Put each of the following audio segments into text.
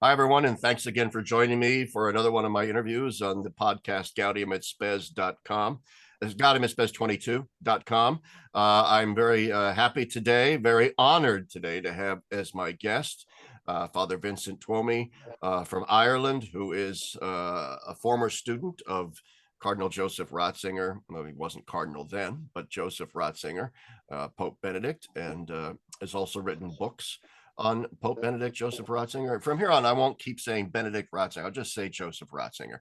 Hi, everyone, and thanks again for joining me for another one of my interviews on the podcast gaudiumetspes.com. It's gaudiumetspes22.com. I'm very happy today, very honored today to have as my guest Father Vincent Twomey from Ireland, who is a former student of Cardinal Joseph Ratzinger. Well, he wasn't cardinal then, but Joseph Ratzinger, Pope Benedict, and has also written books on Pope Benedict Joseph Ratzinger. From here on, I won't keep saying Benedict Ratzinger. I'll just say Joseph Ratzinger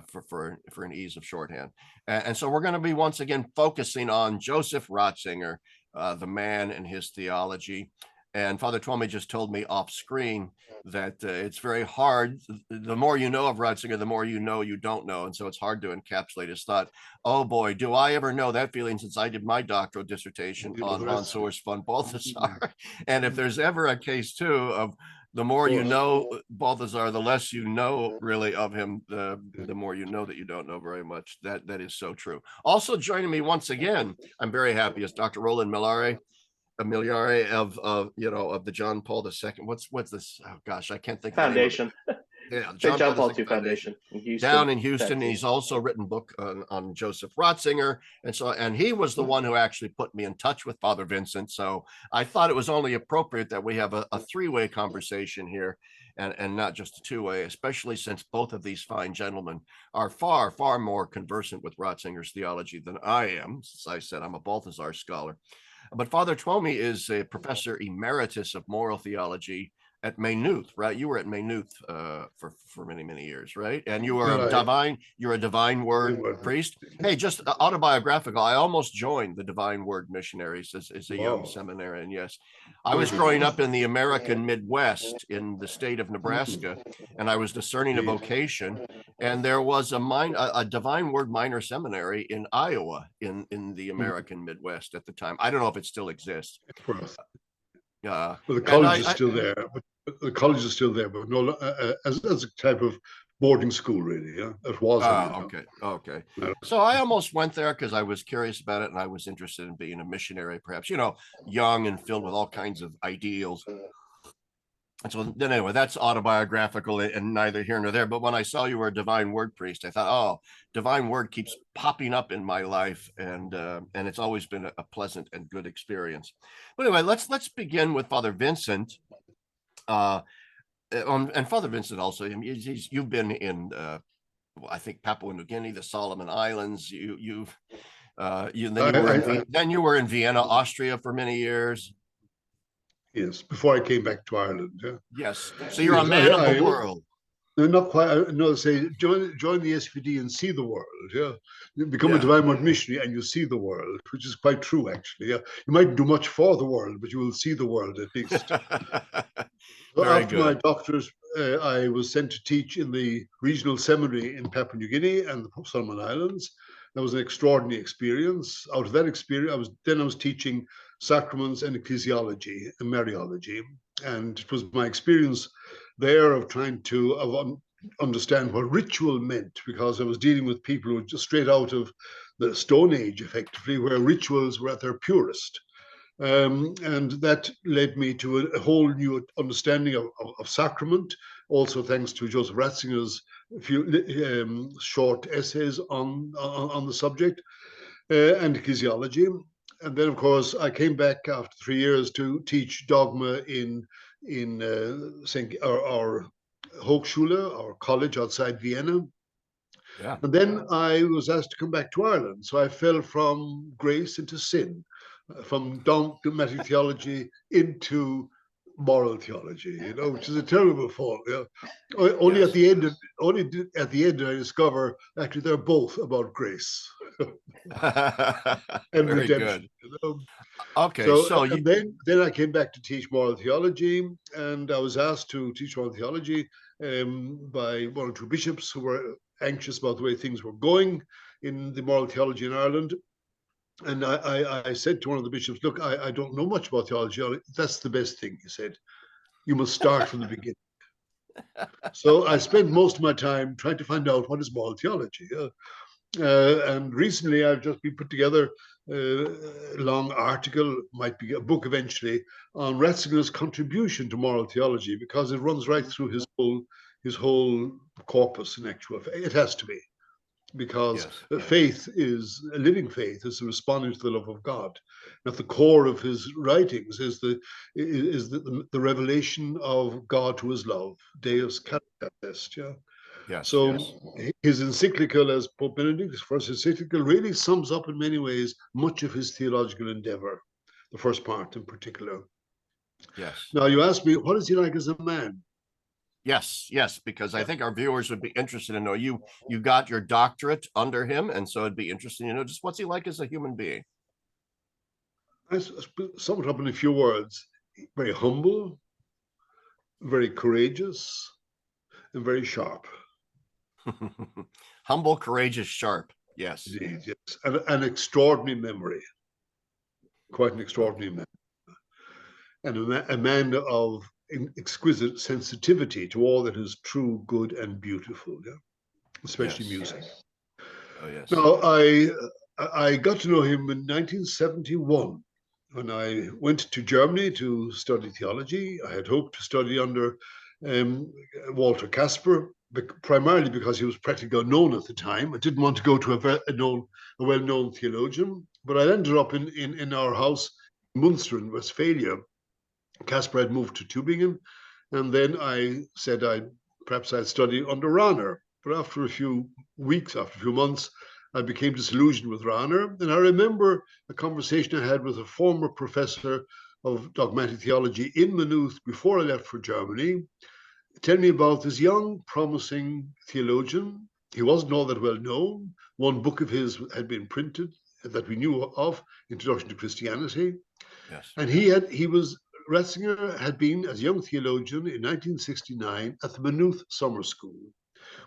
for an ease of shorthand. And so we're going to be once again focusing on Joseph Ratzinger, the man and his theology. And Father Twomey just told me off screen that it's very hard. The more you know of Ratzinger, the more you know you don't know. And so it's hard to encapsulate his thought. Oh boy, do I ever know that feeling since I did my doctoral dissertation on Hans Urs von Balthasar. And if there's ever a case too of the more you know Balthasar, the less you know really of him, the more you know that you don't know very much. That is so true. Also joining me once again, I'm very happy, is Dr. Roland Millare. Millare of the John Paul II. What's this? Oh gosh, I can't think. Foundation. Yeah, John Paul II Foundation in Houston, down in Houston. And he's also written a book on Joseph Ratzinger, and he was the one who actually put me in touch with Father Vincent. So I thought it was only appropriate that we have a three-way conversation here, and not just a two-way, especially since both of these fine gentlemen are far more conversant with Ratzinger's theology than I am. As I said, I'm a Balthasar scholar. But Father Twomey is a professor emeritus of moral theology at Maynooth, right? You were at Maynooth for many years, right? And you were a divine word priest. Hey, just autobiographical. I almost joined the Divine Word Missionaries as a young seminarian. Yes, I was growing up in the American Midwest in the state of Nebraska, and I was discerning a vocation. And there was a Divine Word minor seminary in Iowa in the American Midwest at the time. I don't know if it still exists. Well, the college is still there. The college is still there, but no, as a type of boarding school, really. Yeah, it was. Okay. So I almost went there because I was curious about it, and I was interested in being a missionary, perhaps. Young and filled with all kinds of ideals. And so then anyway, that's autobiographical and neither here nor there. But when I saw you were a Divine Word priest, I thought, oh, Divine Word keeps popping up in my life, and it's always been a pleasant and good experience. But anyway, let's begin with Father Vincent. And Father Vincent also, you've been in I think Papua New Guinea, the Solomon Islands. You were in Vienna, Austria for many years. Yes, before I came back to Ireland. Yeah. Yes, so you're a man of the world. No, not quite. No, say join the SVD and see the world. Yeah, you become a Divine Word missionary and you see the world, which is quite true, actually. Yeah, you might do much for the world, but you will see the world at least. So after my doctorate, I was sent to teach in the regional seminary in Papua New Guinea and the Solomon Islands. That was an extraordinary experience. Out of that experience, I was teaching sacraments and ecclesiology and Mariology, and it was my experience there of trying to understand what ritual meant, because I was dealing with people who were just straight out of the Stone Age, effectively, where rituals were at their purest. And that led me to a whole new understanding of sacrament, also thanks to Joseph Ratzinger's few short essays on the subject, and ecclesiology. And then, of course, I came back after 3 years to teach dogma in our Hochschule, our college outside Vienna. Yeah. And then I was asked to come back to Ireland. So I fell from grace into sin, from dogmatic theology into moral theology, which is a terrible fall. Only at the end did I discover actually they're both about grace and Very redemption. Good. Okay, and then I came back to teach moral theology, and I was asked to teach moral theology by one or two bishops who were anxious about the way things were going in the moral theology in Ireland. And I said to one of the bishops, look, I don't know much about theology. That's the best thing, he said. You must start from the beginning. So I spent most of my time trying to find out what is moral theology. And recently I've just been put together long article, might be a book eventually, on Ratzinger's contribution to moral theology, because it runs right through his whole corpus. In actual fact, it has to be, because faith is a living faith, is responding to the love of God. And at the core of his writings is the revelation of God to his love, Deus Caritas Est. Yeah. Yes. So his encyclical, as Pope Benedict's first encyclical, really sums up in many ways much of his theological endeavor, the first part in particular. Yes. Now, you asked me, what is he like as a man? Yes, because I think our viewers would be interested to know you got your doctorate under him, and so it'd be interesting to know just what's he like as a human being. I sum it up in a few words: very humble, very courageous, and very sharp. Humble, courageous, sharp. Yes. Indeed, yes. And an extraordinary memory. Quite an extraordinary man. And a man of exquisite sensitivity to all that is true, good, and beautiful, yeah? Especially music. Oh, yes. Now, I got to know him in 1971 when I went to Germany to study theology. I had hoped to study under Walter Casper, primarily because he was practically unknown at the time. I didn't want to go to a well-known theologian, but I ended up in our house in Munster in Westphalia. Casper had moved to Tübingen, and then I said perhaps I'd study under Rahner. But after a few weeks, after a few months, I became disillusioned with Rahner. And I remember a conversation I had with a former professor of dogmatic theology in Maynooth before I left for Germany, telling me about this young, promising theologian. He wasn't all that well known. One book of his had been printed that we knew of, Introduction to Christianity. Yes. And Ratzinger had been, as a young theologian, in 1969 at the Maynooth Summer School,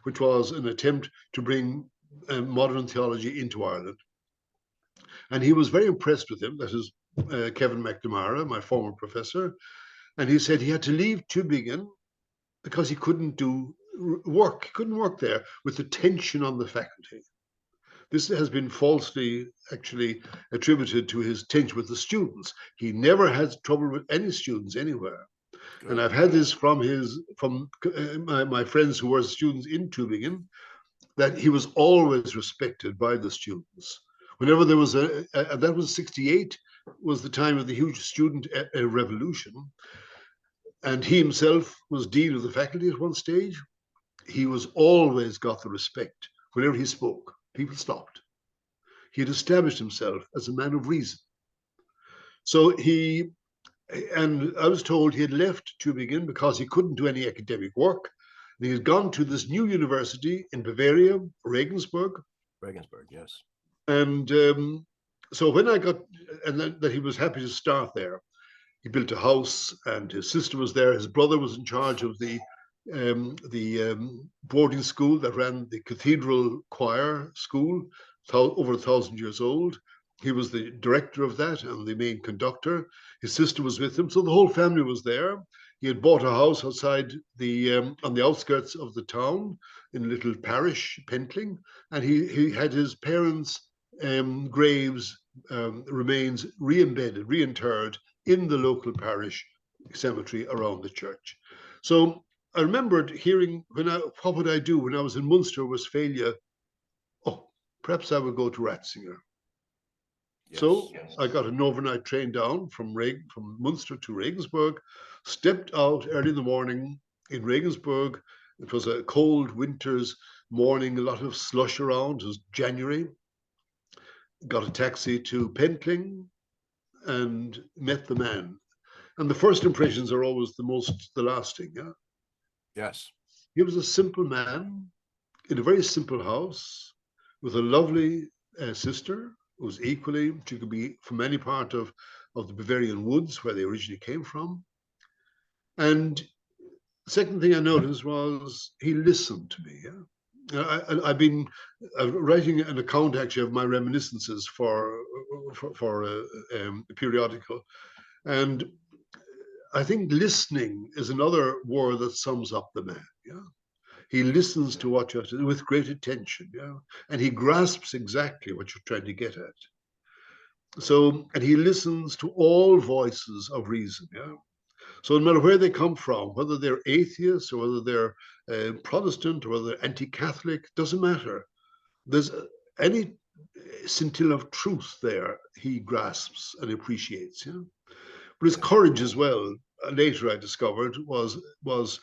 which was an attempt to bring modern theology into Ireland. And he was very impressed with him. That is Kevin McNamara, my former professor. And he said he had to leave Tübingen because he couldn't do work. He couldn't work there with the tension on the faculty. This has been falsely actually attributed to his tension with the students. He never had trouble with any students anywhere. Good. And I've had this from my friends who were students in Tübingen, that he was always respected by the students. Whenever there was that was 68, was the time of the huge student revolution. And he himself was dean of the faculty at one stage. He was always got the respect. Whenever he spoke, people stopped. He had established himself as a man of reason. So and I was told he had left Tübingen because he couldn't do any academic work. And he had gone to this new university in Bavaria, Regensburg. Regensburg, yes. And so when I got, and that he was happy to start there. He built a house, and his sister was there. His brother was in charge of the boarding school that ran the cathedral choir school, over 1,000 years old. He was the director of that and the main conductor. His sister was with him, so the whole family was there. He had bought a house outside on the outskirts of the town in a little parish, Pentling, and he had his parents' graves, remains reinterred in the local parish cemetery around the church. So I remembered hearing, what would I do when I was in Munster, Westphalia? Oh, perhaps I would go to Ratzinger. Yes, so yes. I got an overnight train down from Munster to Regensburg, stepped out early in the morning in Regensburg. It was a cold winter's morning, a lot of slush around. It was January. Got a taxi to Pentling and met the man. And the first impressions are always the lasting. Yeah? Yes. He was a simple man in a very simple house with a lovely sister who was equally, she could be from any part of the Bavarian woods where they originally came from. And the second thing I noticed was he listened to me. Yeah? I've been writing an account actually of my reminiscences for a periodical. And I think listening is another word that sums up the man. Yeah, he listens to what you're saying with great attention. Yeah, and he grasps exactly what you're trying to get at. So, and he listens to all voices of reason. Yeah. So no matter where they come from, whether they're atheists or whether they're Protestant or whether they're anti-Catholic, doesn't matter. There's any scintilla of truth there he grasps and appreciates. Yeah? But his courage as well, later I discovered, was the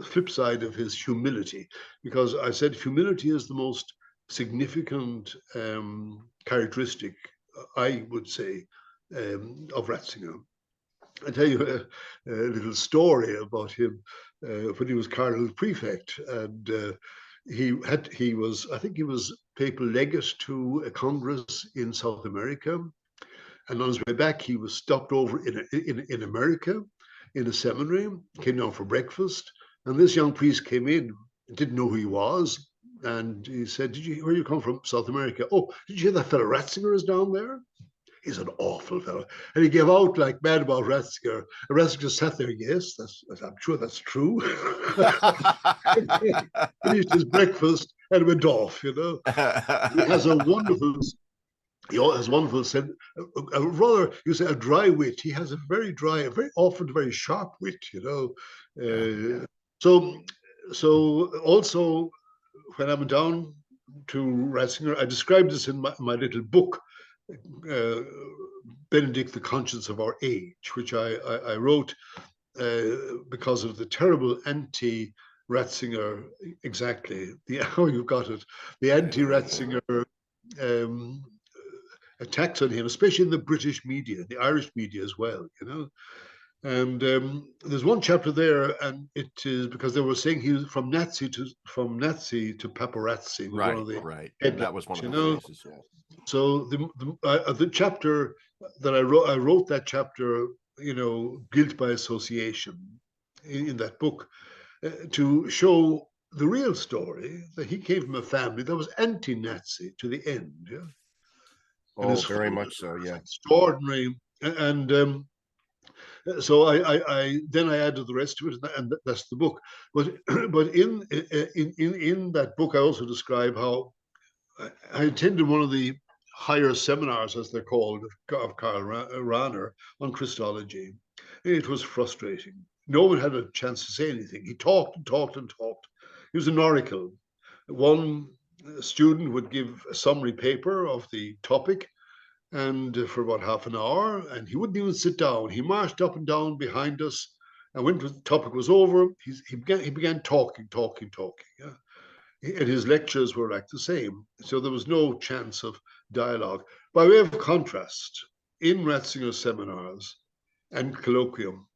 flip side of his humility, because I said humility is the most significant characteristic, I would say, of Ratzinger. I tell you a little story about him when he was cardinal prefect, and I think he was papal legate to a congress in South America, and on his way back he was stopped over in America in a seminary, came down for breakfast, and this young priest came in, didn't know who he was, and he said, where you come from? South America. Oh, did you hear that fellow Ratzinger is down there? He's an awful fellow. And he gave out like mad about Ratzinger. And Ratzinger sat there, yes, I'm sure that's true. Finished his breakfast and went off, you know. He has a wonderful, rather, you say a dry wit. He has a very dry, a very often very sharp wit, you know. So also when I went down to Ratzinger, I described this in my little book, Benedict, the Conscience of Our Age, which I wrote because of the terrible anti-Ratzinger, exactly, how you got it, the anti-Ratzinger attacks on him, especially in the British media, the Irish media as well, you know. And there's one chapter there, and it is because they were saying he was from Nazi to paparazzi. Was right, one of the right. headlines, That was one of you the know. phrases. Yeah. So the chapter that I wrote that chapter, you know, guilt by association, in that book, to show the real story, that he came from a family that was anti-Nazi to the end. Yeah. And Oh, his very father much so. was Yeah. extraordinary, and so I then I added the rest to it, and that's the book. But but in that book, I also describe how I attended one of the higher seminars, as they're called, of Karl Rahner on Christology. It was frustrating. No one had a chance to say anything. He talked and talked and talked. He was an oracle. One student would give a summary paper of the topic, and for about half an hour, and he wouldn't even sit down. He marched up and down behind us, and when the topic was over, he began talking. Yeah? And his lectures were like the same. So there was no chance of dialogue. By way of contrast, in Ratzinger's seminars and colloquium,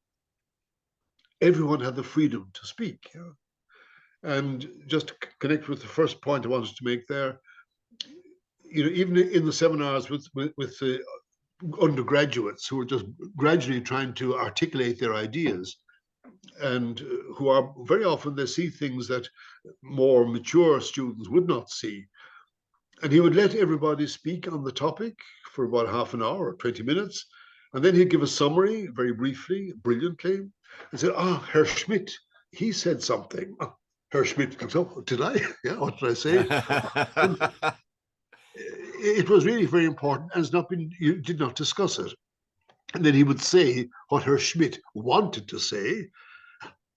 everyone had the freedom to speak. Yeah? And just to connect with the first point I wanted to make there, you know, even in the seminars with the undergraduates who are just gradually trying to articulate their ideas, and who are very often, they see things that more mature students would not see. And he would let everybody speak on the topic for about half an hour or 20 minutes. And then he'd give a summary very briefly, brilliantly, and say, Herr Schmidt, he said something. Herr Schmidt comes up, did I? Yeah, what did I say? It was really very important, and it's not been, you did not discuss it. And then he would say what Herr Schmidt wanted to say.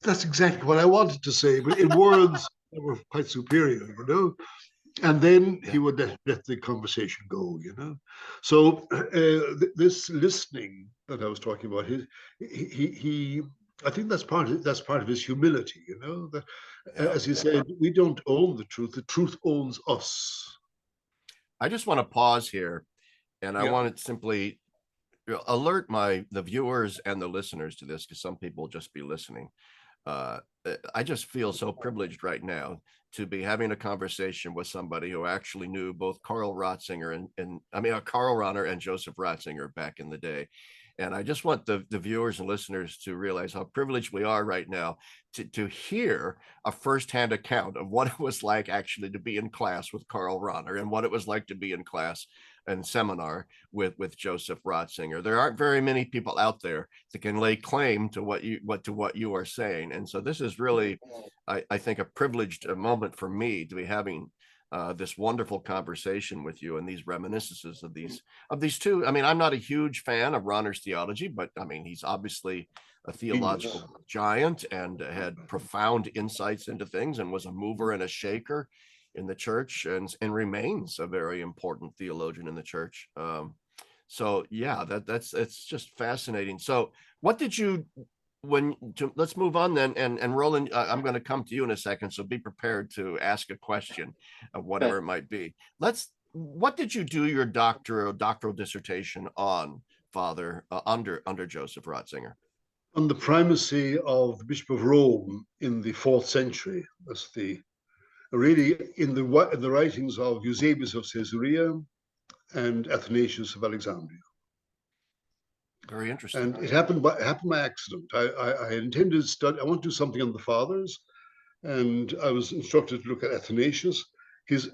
That's exactly what I wanted to say, but in words that were quite superior, you know. And then he would let the conversation go, you know. So this listening that I was talking about, he I think that's part of his humility, you know. That, as he said, we don't own the truth owns us. I just want to pause here, and I Yeah. want to simply alert the viewers and the listeners to this, because some people will just be listening. I just feel so privileged right now to be having a conversation with somebody who actually knew both Karl Ratzinger and Karl Rahner and Joseph Ratzinger back in the day. And I just want the viewers and listeners to realize how privileged we are right now to hear a firsthand account of what it was like actually to be in class with Karl Rahner and what it was like to be in class and seminar with Joseph Ratzinger. There aren't very many people out there that can lay claim to what you are saying. And so this is really, I think, a privileged moment for me to be having this wonderful conversation with you and these reminiscences of these two. I mean, I'm not a huge fan of Rahner's theology, but I mean, he's obviously a theological giant and had profound insights into things and was a mover and a shaker in the church and remains a very important theologian in the church. So yeah, it's just fascinating. So what did you let's move on then, and Roland, I'm going to come to you in a second, so be prepared to ask a question of whatever it might be. What did you do your doctoral dissertation on, Father, under Joseph Ratzinger? On the primacy of the Bishop of Rome in the 4th century. That's really in the writings of Eusebius of Caesarea and Athanasius of Alexandria. Very interesting. And it happened by accident. I intended to study. I want to do something on the Fathers, and I was instructed to look at Athanasius, his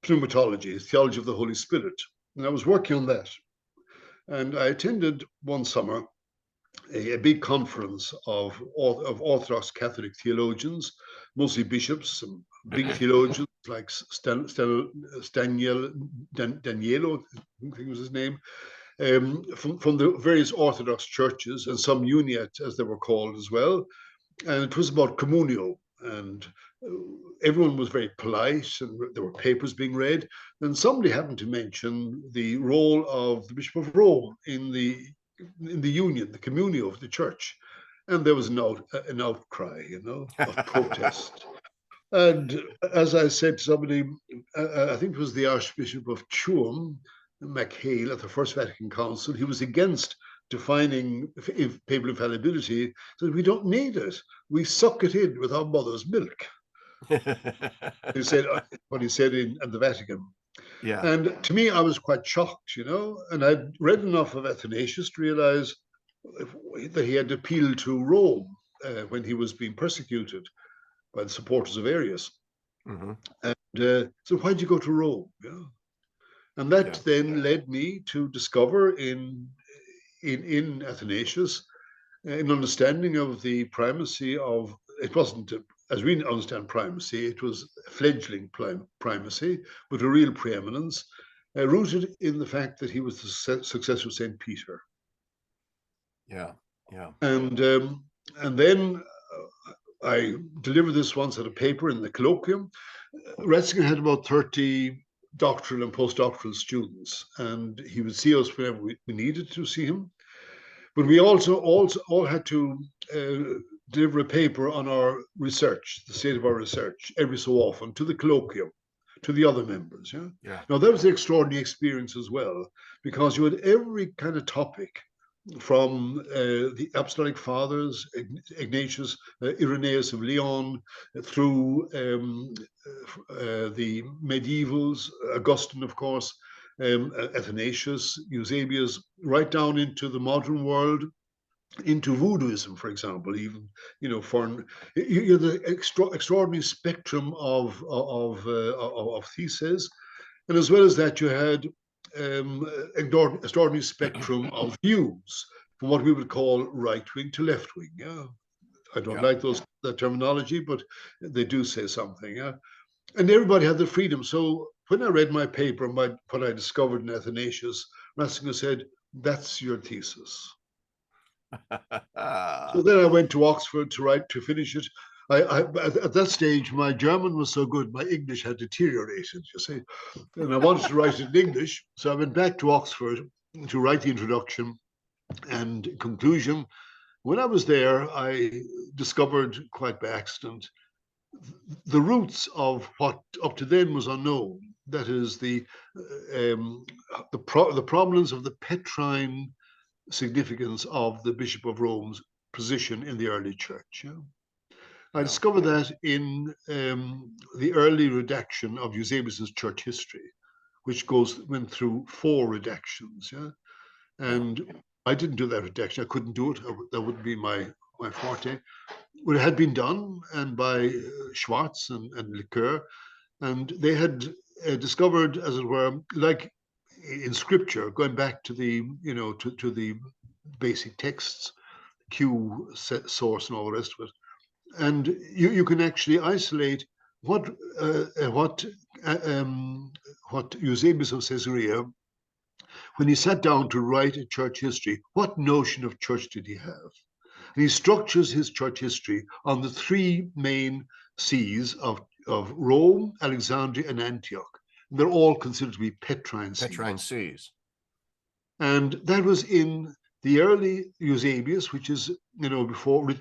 pneumatology, his theology of the Holy Spirit, and I was working on that. And I attended one summer a big conference of Orthodox Catholic theologians, mostly bishops, some big theologians like Danielo, I think was his name, from the various Orthodox churches, and some Uniat, as they were called as well. And it was about communio, and everyone was very polite, and there were papers being read. And somebody happened to mention the role of the Bishop of Rome in the union, the communio of the church. And there was an outcry, of protest. And as I said to somebody, I think it was the Archbishop of Tuam, MacHale, at the First Vatican Council, he was against defining papal infallibility, said we don't need it. We suck it in with our mother's milk. He said what he said at the Vatican. Yeah. And to me, I was quite shocked, and I'd read enough of Athanasius to realize that he had appealed to Rome when he was being persecuted by the supporters of Arius. Mm-hmm. And so why'd you go to Rome? Yeah. And that then led me to discover in Athanasius an understanding of the primacy of, it wasn't, as we understand primacy, it was a fledgling primacy, but a real preeminence, rooted in the fact that he was the successor of St. Peter. Yeah, yeah. And then I delivered this once at a paper in the colloquium. Ratzinger had about 30 doctoral and postdoctoral students, and he would see us whenever we needed to see him. But we also all had to deliver a paper on our research, the state of our research, every so often to the colloquium, to the other members. Yeah. Now that was an extraordinary experience as well, because you had every kind of topic, from the Apostolic Fathers, Ignatius, Irenaeus of Lyon, through the medievals, Augustine, of course, Athanasius, Eusebius, right down into the modern world, into voodooism, for example, even, foreign. You have the extraordinary spectrum of theses, and as well as that, you had extraordinary spectrum of views, from what we would call right wing to left wing. Yeah, I don't like that terminology, but they do say something. Yeah, and everybody had the freedom. So when I read my paper, what I discovered in Athanasius, Ratzinger said, "That's your thesis." So then I went to Oxford to finish it. At that stage, my German was so good, my English had deteriorated, you see. And I wanted to write it in English. So I went back to Oxford to write the introduction and conclusion. When I was there, I discovered, quite by accident, the roots of what up to then was unknown. That is the prominence of the Petrine significance of the Bishop of Rome's position in the early church. Yeah? I discovered that in the early redaction of Eusebius's church history, which went through 4 redactions. Yeah, and I didn't do that redaction. I couldn't do it. That wouldn't be my forte. But it had been done, and by Schwartz and Liqueur, and they had discovered, as it were, like in Scripture, going back to the to the basic texts, Q source and all the rest of it. And you can actually isolate what Eusebius of Caesarea, when he sat down to write a church history, what notion of church did he have? And he structures his church history on the three main sees of Rome, Alexandria, and Antioch. And they're all considered to be Petrine sees. Petrine sees. And that was in the early Eusebius, which is, written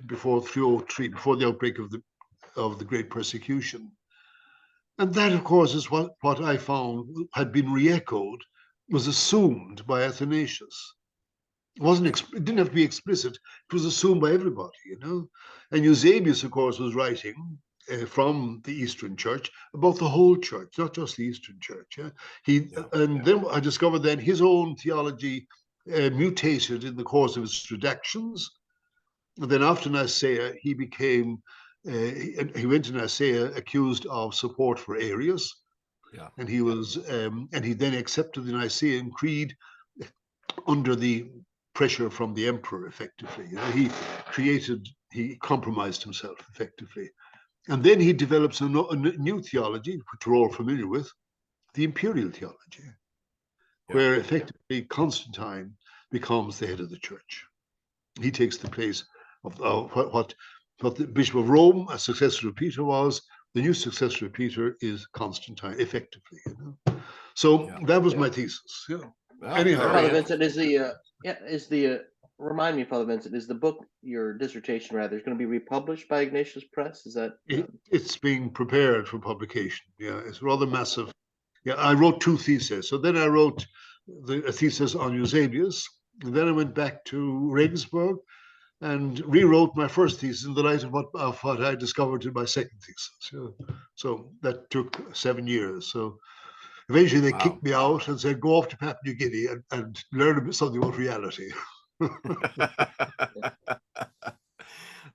before 303, before the outbreak of the Great Persecution. And that, of course, is what I found had been re-echoed, was assumed by Athanasius. It didn't have to be explicit. It was assumed by everybody, And Eusebius, of course, was writing from the Eastern Church about the whole church, not just the Eastern Church. Then I discovered then his own theology mutated in the course of his redactions. And then after Nicaea, he became, he went to Nicaea accused of support for Arius. Yeah. And he was, and he then accepted the Nicene Creed under the pressure from the emperor, effectively. He compromised himself effectively. And then he develops a new theology, which we're all familiar with, the imperial theology, where effectively Constantine becomes the head of the church. He takes the place of what the Bishop of Rome, a successor of Peter, was. The new successor of Peter is Constantine, effectively. So that was my thesis. Anyhow, Father Vincent, remind me, Father Vincent, is the book, your dissertation rather, is going to be republished by Ignatius Press? Is that? It's being prepared for publication. Yeah, it's rather massive. Yeah, I wrote two theses. So then I wrote a thesis on Eusebius, and then I went back to Regensburg and rewrote my first thesis in the light of what I discovered in my second thesis. So that took 7 years. So eventually they kicked me out and said, go off to Papua New Guinea and learn a bit something about reality.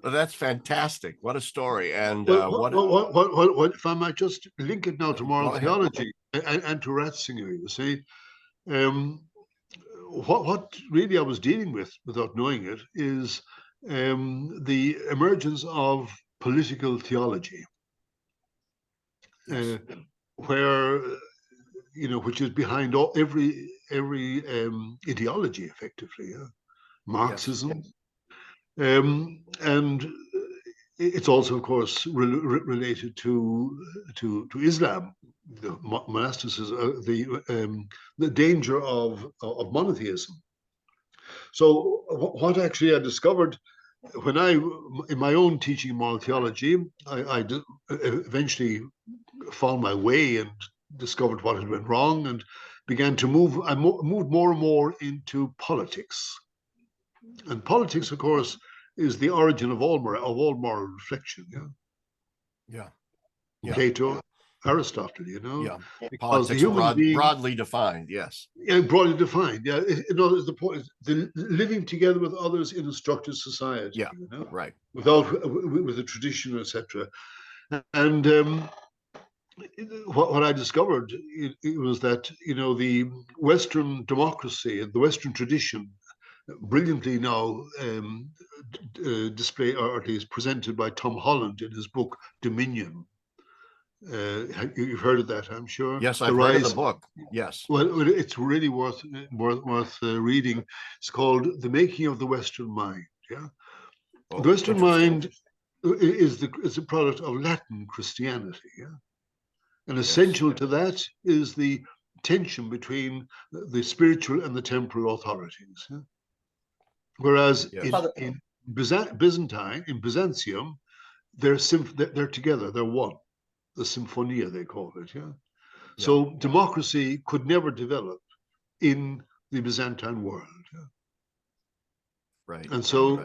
Well, that's fantastic. What a story. And what if I might just link it now to moral theology and to Ratzinger, you see. What really I was dealing with, without knowing it, is the emergence of political theology, where, which is behind every ideology, effectively, Marxism. And it's also, of course, related to Islam, the monasticism, the danger of monotheism. So what actually I discovered when in my own teaching moral theology, I eventually found my way and discovered what had went wrong and began to move. I moved more and more into politics. And politics, of course, is the origin of all moral reflection. Plato, Aristotle, because politics broadly defined, yes. Broadly defined, the point, the living together with others in a structured society, right, with a tradition, etc. And what I discovered it was that the Western democracy and the Western tradition, brilliantly now displayed, or at least presented by Tom Holland in his book Dominion. You've heard of that, I'm sure. Yes, I've read of the book. Yes. Well, it's really worth reading. It's called The Making of the Western Mind. The Western mind is a product of Latin Christianity. And essential to that is the tension between the spiritual and the temporal authorities. Whereas in Byzantium, they're together, they're one. The Symphonia, they call it. So democracy could never develop in the Byzantine world. Right. And so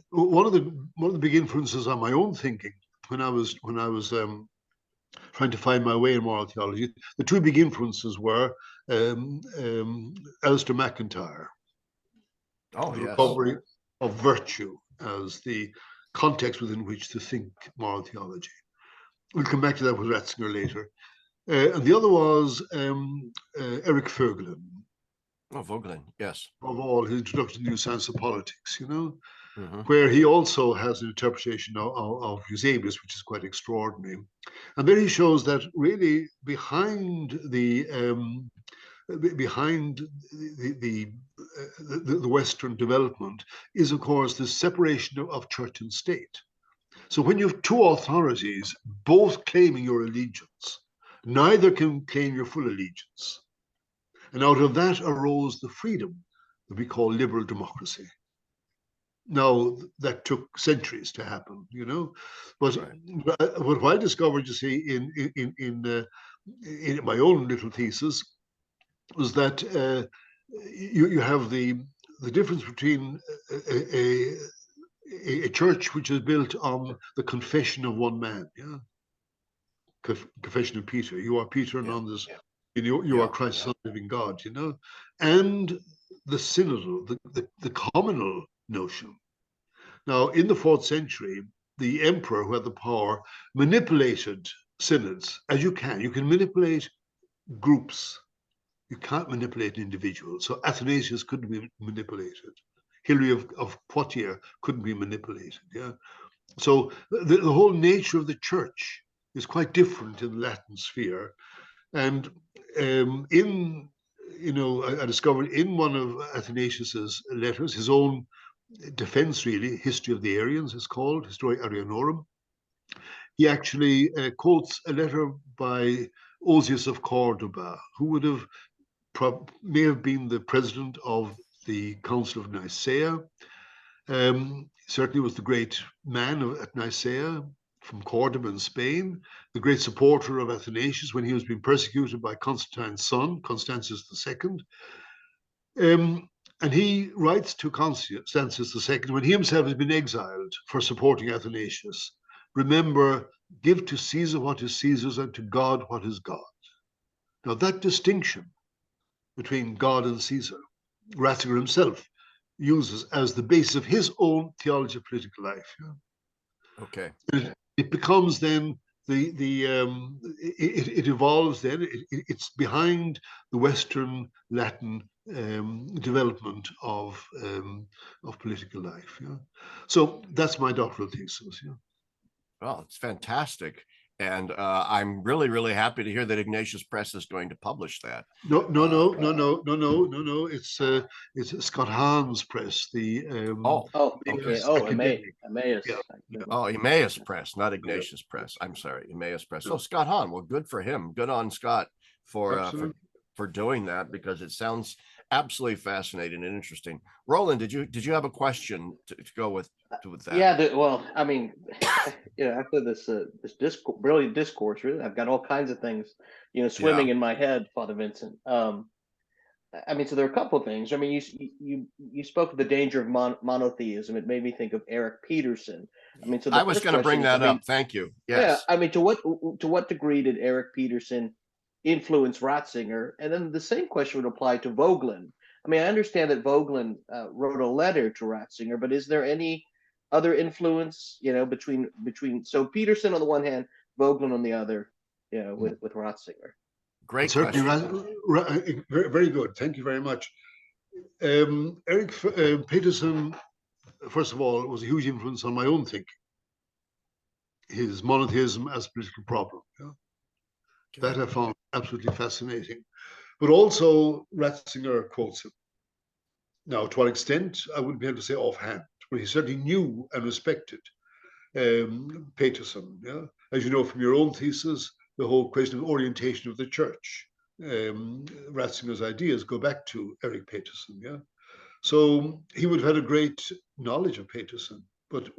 one of the big influences on my own thinking when I was trying to find my way in moral theology, the two big influences were Alistair MacIntyre, the recovery of virtue as the context within which to think moral theology. We'll come back to that with Ratzinger later. And the other was Eric Voegelin, Oh, Vogelin, yes. of all, his introduction to New Science of Politics, Hmm. where he also has an interpretation of Eusebius, which is quite extraordinary. And there he shows that really behind the Western development is, of course, the separation of church and state. So when you have two authorities both claiming your allegiance, neither can claim your full allegiance. And out of that arose the freedom that we call liberal democracy. Now, that took centuries to happen, But Right. what I discovered, you see, in my own little thesis was that you have the difference between a church which is built on the confession of one man, confession of Peter. You are Peter, and Yeah. on this, Yeah. you are Christ, Son of the living God, and the synodal, the communal notion. Now, in the 4th century, the emperor who had the power manipulated synods as you can. You can manipulate groups. You can't manipulate individuals. So Athanasius couldn't be manipulated. Hilary of Poitiers couldn't be manipulated. Yeah. So the whole nature of the church is quite different in the Latin sphere. And I discovered in one of Athanasius's letters, his own defense, really, History of the Arians is called, Historia Arianorum. He actually quotes a letter by Osius of Cordoba, who may have been the president of the Council of Nicaea. Certainly was the great man at Nicaea from Cordoba in Spain, the great supporter of Athanasius when he was being persecuted by Constantine's son, Constantius II. And he writes to Constantius II when he himself has been exiled for supporting Athanasius. Remember, give to Caesar what is Caesar's and to God what is God. Now, that distinction between God and Caesar, Ratzinger himself uses as the basis of his own theology of political life. Okay. It becomes then it evolves then. It's behind the Western Latin development of political life. So that's my doctoral thesis. Well, it's fantastic. And I'm really, really happy to hear that Ignatius Press is going to publish that. No. It's Scott Hahn's press. Oh, Okay. Academic. Emmaus. Yeah. oh, Emmaus Press, not Ignatius Press. I'm sorry, Emmaus Press. So Scott Hahn, well, good for him. Good on Scott for doing that, because it sounds absolutely fascinating and interesting. Roland, did you have a question to go with that? Yeah. Well, I mean, after this brilliant discourse, really, I've got all kinds of things, swimming in my head, Father Vincent. I mean, so there are a couple of things. I mean, you spoke of the danger of monotheism. It made me think of Eric Peterson. I mean, so I was going to bring that up. Thank you. Yes. Yeah. I mean, to what degree did Eric Peterson influence Ratzinger? And then the same question would apply to Vogelin. I mean, I understand that Vogelin wrote a letter to Ratzinger, but is there any other influence, between so Peterson on the one hand, Vogelin on the other, with Ratzinger? Great Certainly, question. very good. Thank you very much. Eric Peterson, first of all, was a huge influence on my own thinking. His monotheism as a political problem. That I found absolutely fascinating. But also, Ratzinger quotes him. Now, to what extent, I wouldn't be able to say offhand, but he certainly knew and respected Peterson. As you know from your own thesis, the whole question of orientation of the church. Ratzinger's ideas go back to Eric Peterson. So he would have had a great knowledge of Peterson, but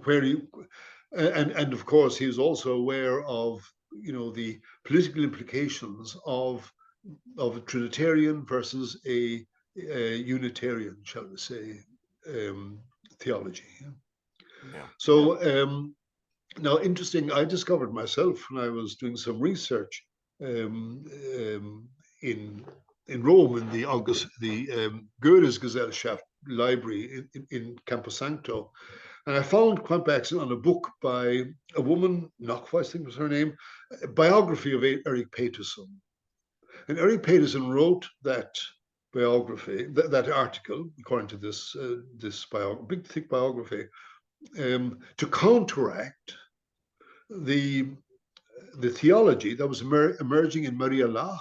and of course he was also aware of the political implications of a Trinitarian versus a Unitarian, shall we say, theology. Yeah. So now, interesting, I discovered myself when I was doing some research in Rome in the Goethe's Gesellschaft library in Camposanto. And I found quite by accident on a book by a woman, Nockfa, I think was her name, a biography of Eric Peterson. And Eric Peterson wrote that biography, that article, according to this big thick biography, to counteract the theology that was emerging in Maria Lach,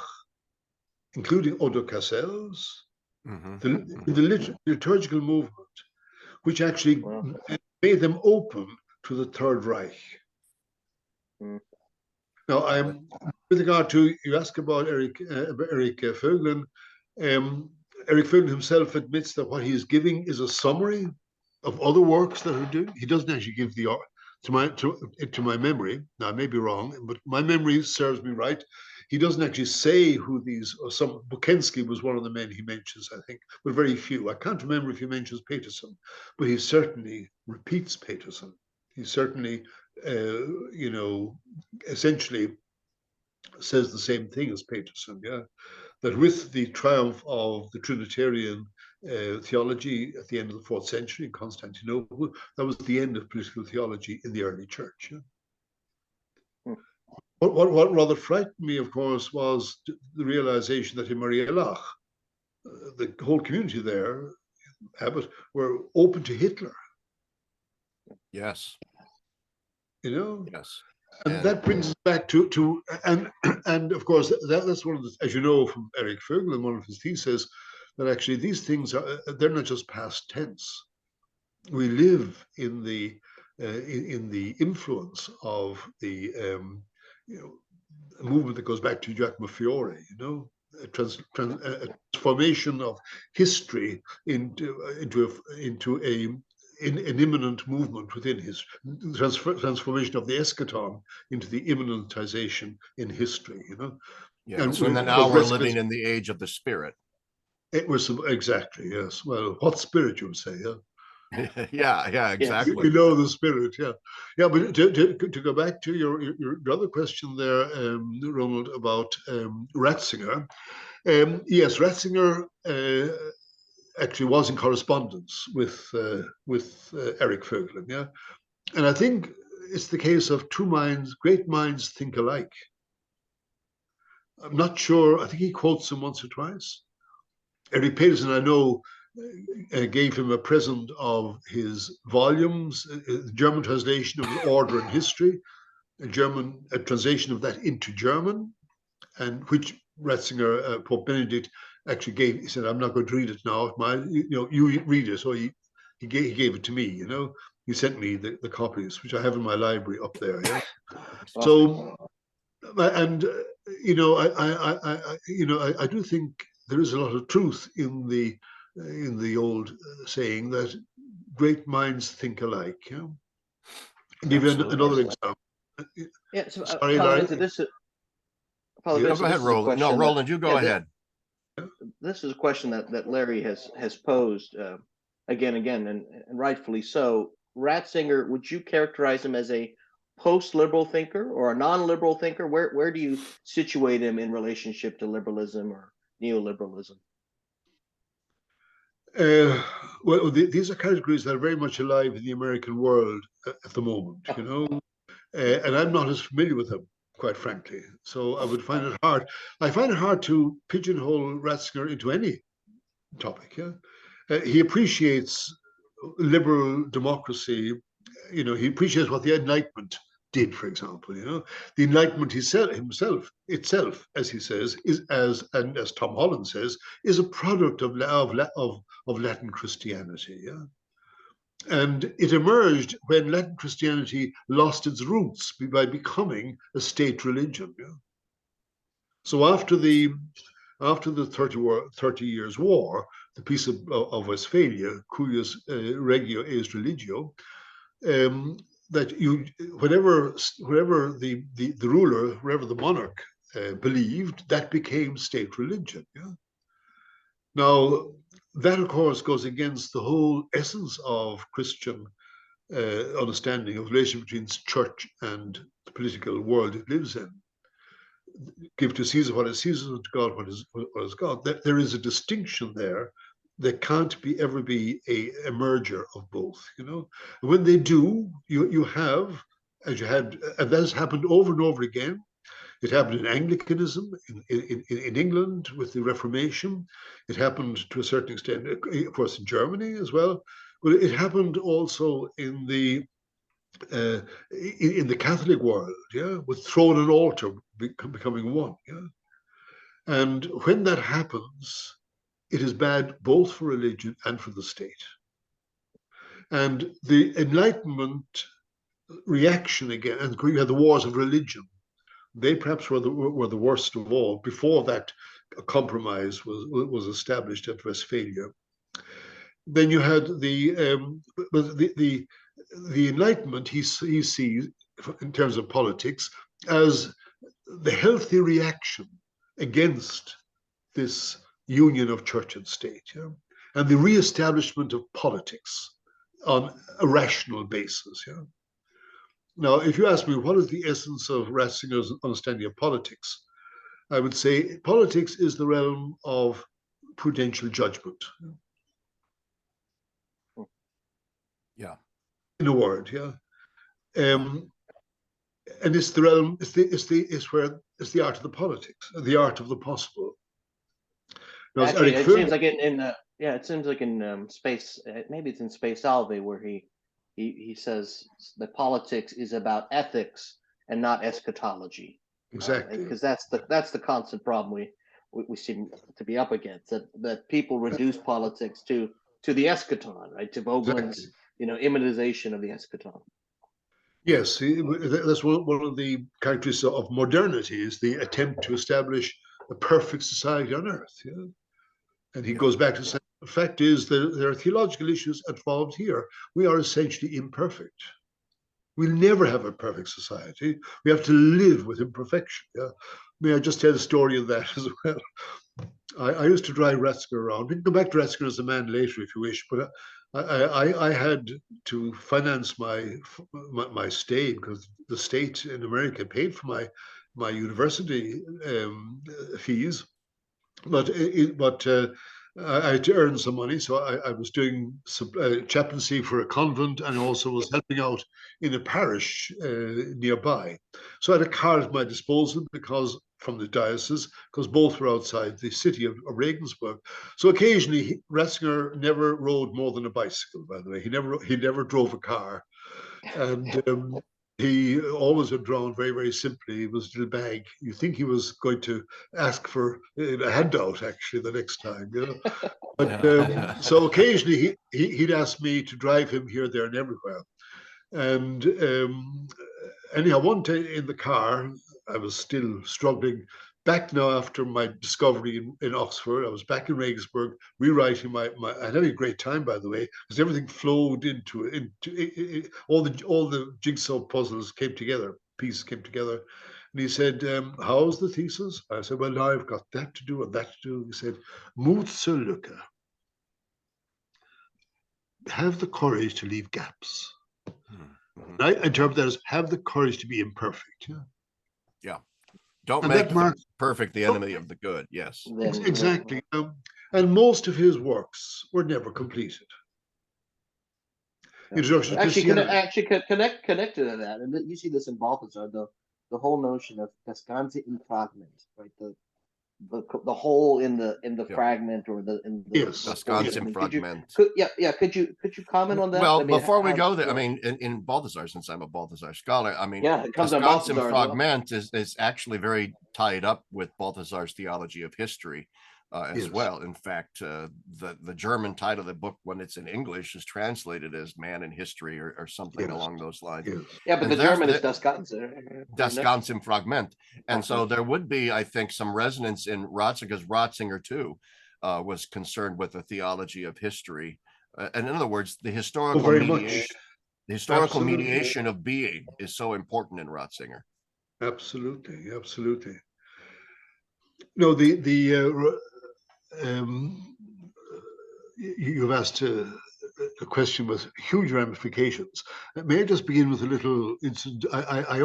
including Odo Cassels, the liturgical movement, which actually made them open to the Third Reich. Now, with regard to, you ask about Eric Voegelin, Eric Voegelin himself admits that what he's giving is a summary of other works that are doing. He doesn't actually give to my memory. Now, I may be wrong, but my memory serves me right. He doesn't actually say who these, Bukensky was one of the men he mentions, I think, but very few. I can't remember if he mentions Peterson, but he certainly repeats Peterson. He certainly, essentially says the same thing as Peterson, yeah? That with the triumph of the Trinitarian theology at the end of the 4th century in Constantinople, that was the end of political theology in the early church. Yeah? What rather frightened me, of course, was the realization that in Marielach, the whole community there, Abbot, were open to Hitler. Yes. Yes. And that brings us back to and of course that's one of the, as you know from Eric Voegelin, one of his theses, that actually these things they're not just past tense. We live in the influence of the movement that goes back to Giacomo Fiore, a transformation of history into an immanent movement within his transformation of the eschaton into the immanentization in history, Yeah. And so now we're living in the age of the Spirit. It was exactly, yes. Well, what spirit, you would say, yeah. yeah, exactly. We know the Spirit, yeah. But to go back to your other question there, Roland, about Ratzinger. Yes, Ratzinger actually was in correspondence with Eric Voegelin, yeah. And I think it's the case of great minds think alike. I'm not sure, I think he quotes him once or twice. Eric Peterson, I know, gave him a present of his volumes, the German translation of Order and History, a translation of that into German, and which Ratzinger, Pope Benedict, actually gave. He said, "I'm not going to read it now. You read it." So he gave it to me. He sent me the copies, which I have in my library up there. Yeah. So, and I do think there is a lot of truth in the old saying that great minds think alike. Yeah. I'll give you another example. Yeah. So, sorry, Larry. Go ahead, Roland. No, Roland, you go ahead. This is a question that Larry has posed again, and rightfully so. Ratzinger, would you characterize him as a post-liberal thinker or a non-liberal thinker? Where do you situate him in relationship to liberalism or neoliberalism? Well, these are categories that are very much alive in the American world at the moment, and I'm not as familiar with them, quite frankly. So I would find it hard. I find it hard to pigeonhole Ratzinger into any topic. Yeah? He appreciates liberal democracy. He appreciates what the Enlightenment did, for example. The Enlightenment itself, as he says, as Tom Holland says, is a product of Latin Christianity. Yeah. And it emerged when Latin Christianity lost its roots by becoming a state religion. Yeah? So after the 30 Years' War, the Peace of Westphalia, cuius regio est religio, that whatever the ruler, whoever the monarch believed, that became state religion. Yeah? Now, that, of course, goes against the whole essence of Christian understanding of the relationship between church and the political world it lives in. Give to Caesar what is Caesar, to God what is God. There is a distinction there. There can't ever be a merger of both. When they do, you have, as you had, and that has happened over and over again It happened in Anglicanism in England with the Reformation. It happened to a certain extent, of course, in Germany as well. But it happened also in the Catholic world, yeah, with throne and altar becoming one, yeah. And when that happens, it is bad both for religion and for the state. And the Enlightenment reaction again, and you had the wars of religion. They perhaps were the worst of all before that compromise was established at Westphalia. Then you had the Enlightenment he sees in terms of politics as the healthy reaction against this union of church and state, yeah? And the reestablishment of politics on a rational basis. Yeah? Now, if you ask me what is the essence of Ratzinger's understanding of politics, I would say politics is the realm of prudential judgment. Yeah. In a word, yeah. And it's the realm. It's the art of the politics, the art of the possible. Now, actually, it seems like it seems like in Space, maybe it's in Space Salve where he says that politics is about ethics and not eschatology. Exactly, because that's the constant problem we seem to be up against, that people reduce politics to the eschaton, right? To Voglin's immanization of the eschaton. Yes, that's one of the characteristics of modernity, is the attempt to establish a perfect society on earth. Yeah? And he goes back to say, the fact is that there are theological issues involved here. We are essentially imperfect. We'll never have a perfect society. We have to live with imperfection. Yeah? May I just tell the story of that as well? I used to drive Ratzinger around. We can go back to Ratzinger as a man later if you wish, but I had to finance my stay because the state in America paid for my university fees, but I had to earn some money, so I was doing chaplaincy for a convent, and also was helping out in a parish nearby. So I had a car at my disposal from the diocese, because both were outside the city of Regensburg. So occasionally, Ratzinger never rode more than a bicycle. By the way, he never drove a car, and he always had drawn very, very simply. It was a little bag. You think he was going to ask for a handout, actually, the next time, you know. But so occasionally he'd ask me to drive him here, there, and everywhere. And anyhow, one day in the car, I was still struggling. Back now after my discovery in Oxford, I was back in Regensburg rewriting my I had a great time, by the way, because everything flowed into all the jigsaw puzzles came together, pieces came together. And he said, how's the thesis? I said, well, now I've got that to do and that to do. He said, Mut zur Lücke. Have the courage to leave gaps. Mm-hmm. I interpret that as have the courage to be imperfect. Yeah. Yeah. Don't make the perfect the enemy of the good. Yes. Exactly. And most of his works were never completed. Introduction actually connected to that, and you see this in Balthasar, the whole notion of das Ganze im Fragment, right? The whole in the fragment, or yes, das Ganze im Fragment. Could you comment on that? Well, before we go there, I mean, in Balthasar, since I'm a Balthasar scholar, I mean, it comes das Ganze im Fragment is actually very tied up with Balthasar's theology of history as well. In fact, the German title of the book, when it's in English, is translated as Man in History or something along those lines. Yeah, but the German is das Ganze. Das Ganze im Fragment. And so there would be, I think, some resonance in Ratzinger's. Ratzinger too was concerned with the theology of history. And in other words, the historical mediation of being is so important in Ratzinger. Absolutely, absolutely. No, you've asked a question with huge ramifications. May I just begin with a little incident? I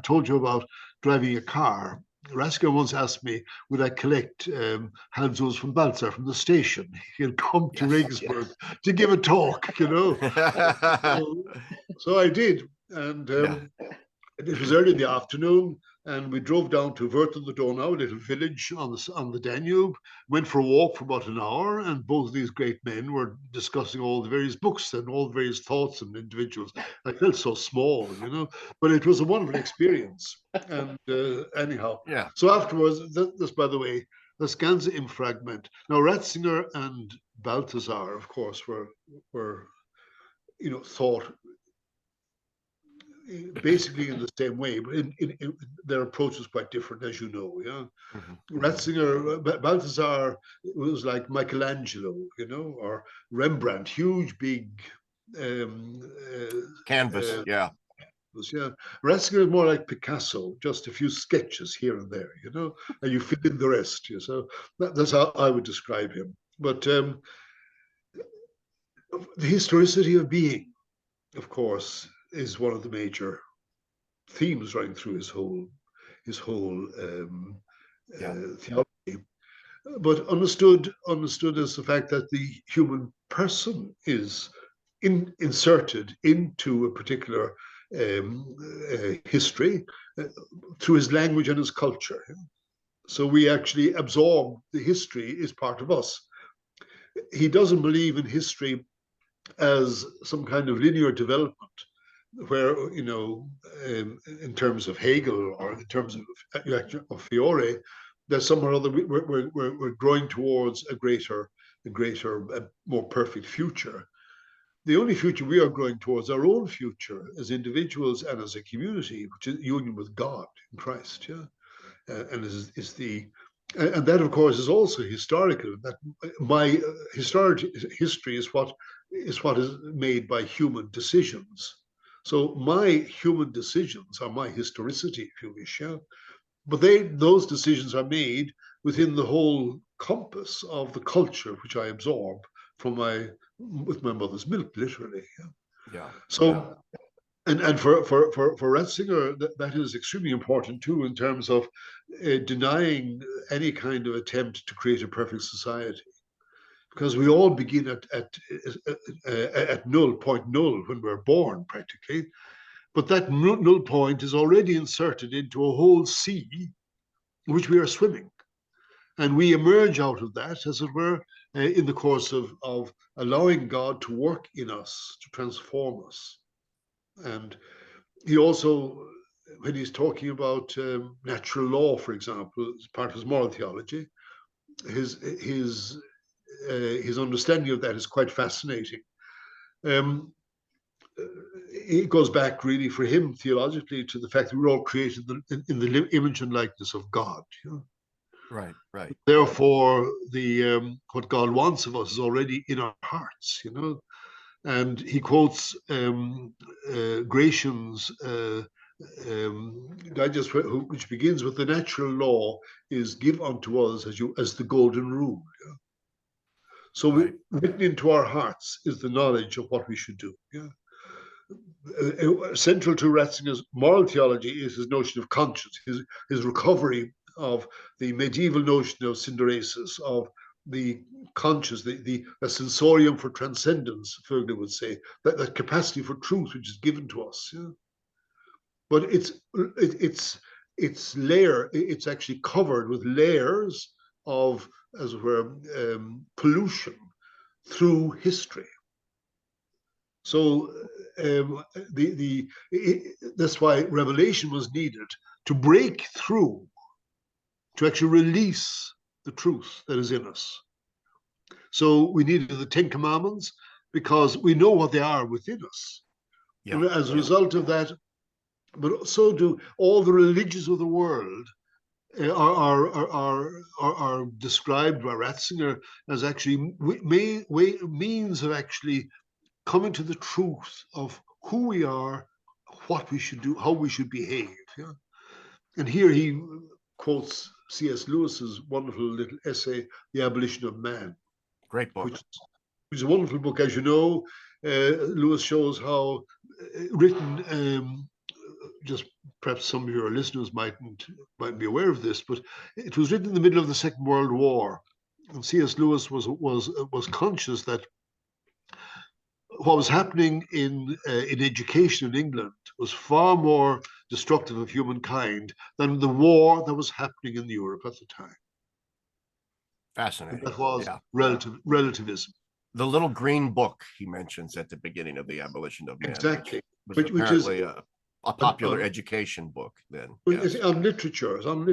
told you about driving a car. Ratzinger once asked me, would I collect Hans Urs von Balthasar from the station? He'll come to Regensburg to give a talk, you know. So I did. And it was early in the afternoon. And we drove down to Wörth on the Donau, a little village on the Danube, went for a walk for about an hour, and both of these great men were discussing all the various books and all the various thoughts and individuals. I felt so small, but it was a wonderful experience. And anyhow, Yeah. so afterwards, this, by the way, the Scansa im Fragment. Now, Ratzinger and Balthasar, of course, were thought basically in the same way, but in their approach was quite different, as you know. Yeah, Ratzinger, Balthasar was like Michelangelo, or Rembrandt, huge, big canvas. Yeah. Ratzinger is more like Picasso, just a few sketches here and there, and you fill in the rest. So that's how I would describe him. But the historicity of being, of course, is one of the major themes running through his whole theology. But understood as the fact that the human person is inserted into a particular history through his language and his culture. So we actually absorb the history is part of us. He doesn't believe in history as some kind of linear development where, in terms of Hegel or in terms of Fiore, that somehow or other we're growing towards a greater, more perfect future. The only future we are growing towards, our own future as individuals and as a community, which is union with God in Christ. Yeah, and and that, of course, is also historical. That my historic history is what is made by human decisions. So my human decisions are my historicity, if you wish. Yeah? But those decisions are made within the whole compass of the culture which I absorb with my mother's milk, literally. Yeah. So, and for Ratzinger, that is extremely important too, in terms of denying any kind of attempt to create a perfect society, because we all begin at point null when we're born, practically. But that null point is already inserted into a whole sea in which we are swimming. And we emerge out of that, as it were, in the course of allowing God to work in us, to transform us. And he also, when he's talking about natural law, for example, as part of his moral theology, his understanding of that is quite fascinating. It goes back really for him theologically to the fact that we're all created in the image and likeness of God. Right. Therefore, what God wants of us is already in our hearts. And he quotes Gratian's digest, which begins with, the natural law is give unto us as the golden rule. Yeah? So written into our hearts is the knowledge of what we should do. Yeah. Central to Ratzinger's moral theology is his notion of conscience, his recovery of the medieval notion of synderesis, of the conscious, the sensorium for transcendence, Vogler would say, that capacity for truth which is given to us. Yeah? But it's actually covered with layers of, as it were, pollution through history. So that's why revelation was needed to break through, to actually release the truth that is in us. So we needed the 10 Commandments because we know what they are within us. Yeah. And as a result of that, but so do all the religions of the world are described by Ratzinger as actually means of actually coming to the truth of who we are, what we should do, how we should behave. Yeah? And here he quotes C.S. Lewis's wonderful little essay, The Abolition of Man. Great book. Which is a wonderful book. As you know, Lewis shows how written, just perhaps some of your listeners mightn't be aware of this, but it was written in the middle of the Second World War. And C.S. Lewis was conscious that what was happening in education in England was far more destructive of humankind than the war that was happening in Europe at the time. Fascinating. And that was Yeah. relativism. The little green book he mentions at the beginning of The Abolition of Man. Exactly. Was apparently a popular education book then. Yes. On literature, on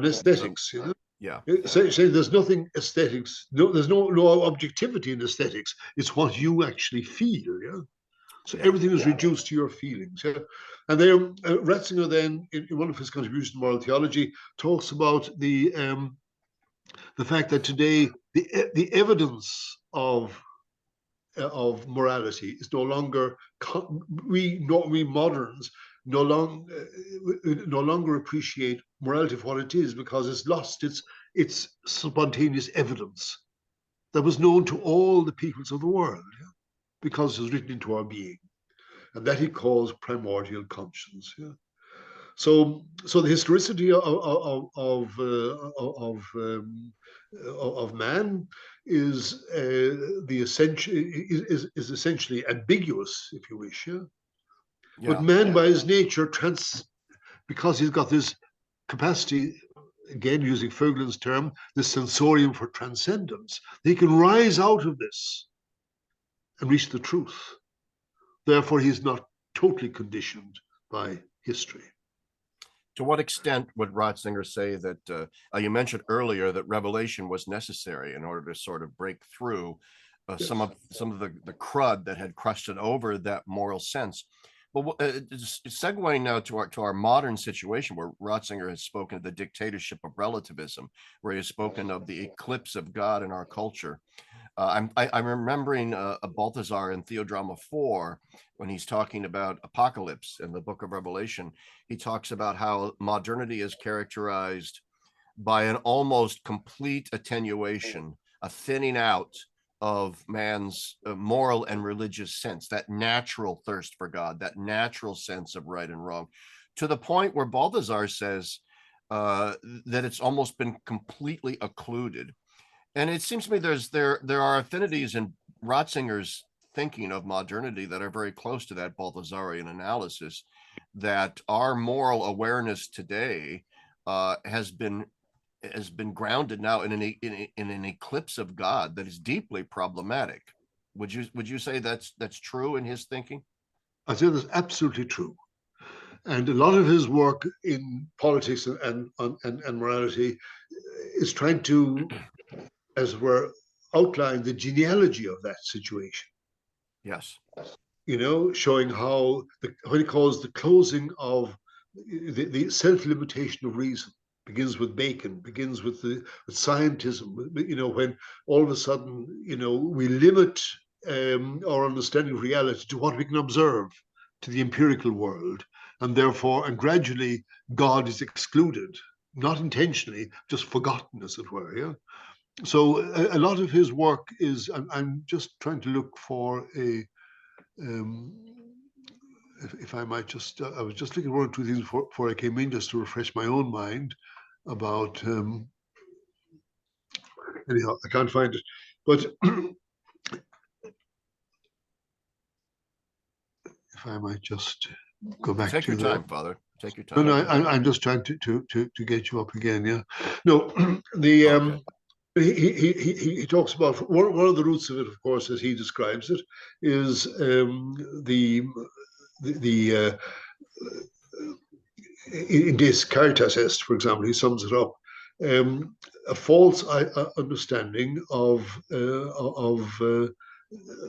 aesthetics, you know. Yeah. Say there's nothing aesthetics. No, there's no objectivity in aesthetics. It's what you actually feel. Yeah. So everything is reduced to your feelings. Yeah. And then Ratzinger then, in one of his contributions to moral theology, talks about the fact that today the evidence of morality is no longer we moderns no longer appreciate morality for what it is, because it's lost its spontaneous evidence that was known to all the peoples of the world, yeah? Because it was written into our being, and that he calls primordial conscience. Yeah. So the historicity of man is the essential is essentially ambiguous, if you wish. Yeah? But man, by his nature, because he's got this capacity, again using Vogelin's term, this sensorium for transcendence, he can rise out of this and reach the truth. Therefore, he's not totally conditioned by history. To what extent would Ratzinger say that you mentioned earlier that revelation was necessary in order to sort of break through some of the crud that had crusted over that moral sense? But segueing now to our modern situation, where Ratzinger has spoken of the dictatorship of relativism, where he has spoken of the eclipse of God in our culture. I'm remembering Balthasar in Theodrama 4, when he's talking about apocalypse in the book of Revelation. He talks about how modernity is characterized by an almost complete attenuation, a thinning out of man's moral and religious sense, that natural thirst for God, that natural sense of right and wrong, to the point where Balthasar says that it's almost been completely occluded. And it seems to me there are affinities in Ratzinger's thinking of modernity that are very close to that Balthasarian analysis, that our moral awareness today has been grounded now in an eclipse of God that is deeply problematic. Would you say that's true in his thinking? I say that's absolutely true. And a lot of his work in politics and morality is trying to, as it were, outline the genealogy of that situation. Yes. You know, showing how what he calls the closing of the self-limitation of reason begins with Bacon, begins with scientism. You know, when all of a sudden, you know, we limit our understanding of reality to what we can observe, to the empirical world, and therefore, and gradually, God is excluded, not intentionally, just forgotten, as it were. Yeah. So a lot of his work is, I'm just trying to look for a, if I might just, I was just looking at one or two things before I came in, just to refresh my own mind about, anyhow, I can't find it, but if I might just go back Take to your time, Father. Take your time. No, I'm just trying to get you up again. Yeah. No, the Okay. He talks about one of the roots of it, of course, as he describes it, is the in this Caritas Est, for example, he sums it up. A false understanding of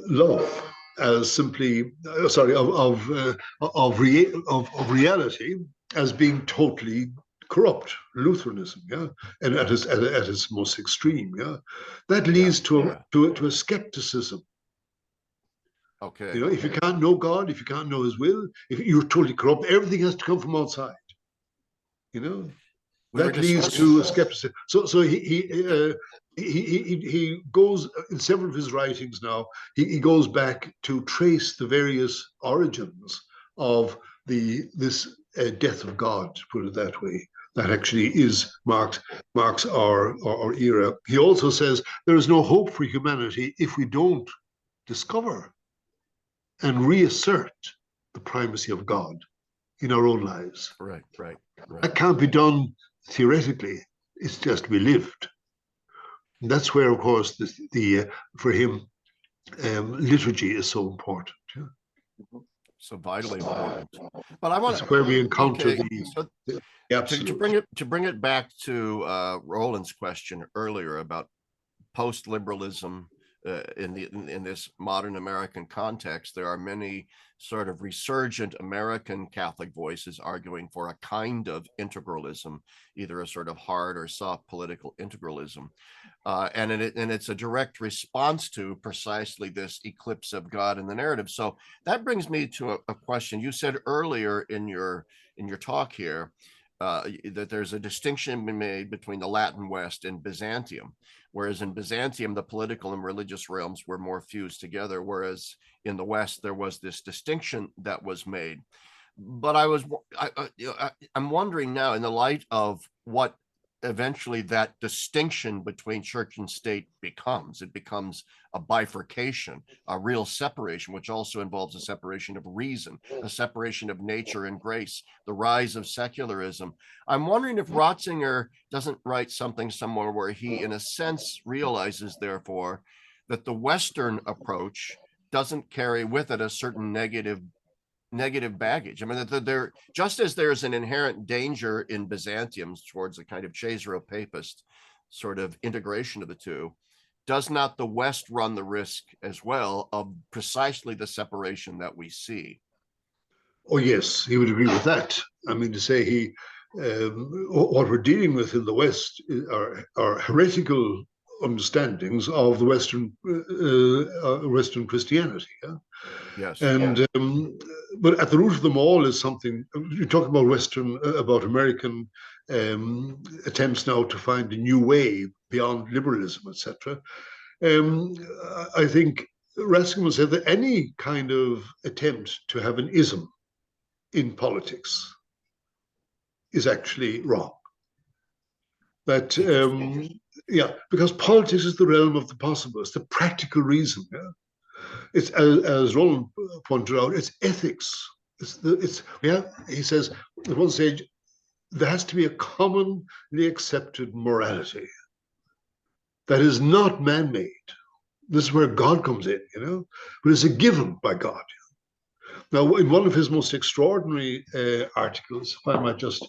love as simply of reality as being totally corrupt, Lutheranism, yeah, and at its most extreme, yeah, that leads to a skepticism. Okay. You know, if you can't know God, if you can't know His will, if you're totally corrupt, everything has to come from outside. You know, that leads to a skepticism. So he goes in several of his writings now. He goes back to trace the various origins of this death of God, to put it that way. That actually is marks our era. He also says there is no hope for humanity if we don't discover and reassert the primacy of God. in our own lives. Right. That can't be done theoretically. It's just to be lived. And that's where, of course, for him, liturgy is so important. Yeah? So vitally important. But I want It's where we encounter okay, so the to absolute. bring it back to Roland's question earlier about post-liberalism in this modern American context, there are many sort of resurgent American Catholic voices arguing for a kind of integralism, either a sort of hard or soft political integralism. And it's a direct response to precisely this eclipse of God in the narrative. So that brings me to a question. You said earlier in your talk here that there's a distinction being made between the Latin West and Byzantium, whereas in Byzantium the political and religious realms were more fused together, whereas in the West there was this distinction that was made. But I'm wondering now, in the light of what eventually that distinction between church and state becomes, it becomes a bifurcation, a real separation, which also involves a separation of reason, a separation of nature and grace, the rise of secularism. I'm wondering if Ratzinger doesn't write something somewhere where he, in a sense, realizes, therefore, that the Western approach doesn't carry with it a certain negative baggage. I mean, there, just as there's an inherent danger in Byzantium towards a kind of Caesaro-Papist sort of integration of the two, does not the West run the risk as well of precisely the separation that we see? Oh yes, he would agree with that. I mean, to say what we're dealing with in the West are heretical understandings of the Western Christianity. Yeah? Yes. And but at the root of them all is something. You talk about about American attempts now to find a new way beyond liberalism, etc. I think Ratzinger said that any kind of attempt to have an ism in politics is actually wrong. That yeah, because politics is the realm of the possible. It's the practical reason. Yeah? It's as Roland pointed out, it's ethics. He says at one stage there has to be a commonly accepted morality that is not man-made. This is where God comes in, but it's a given by God. Now, in one of his most extraordinary articles, if I might just,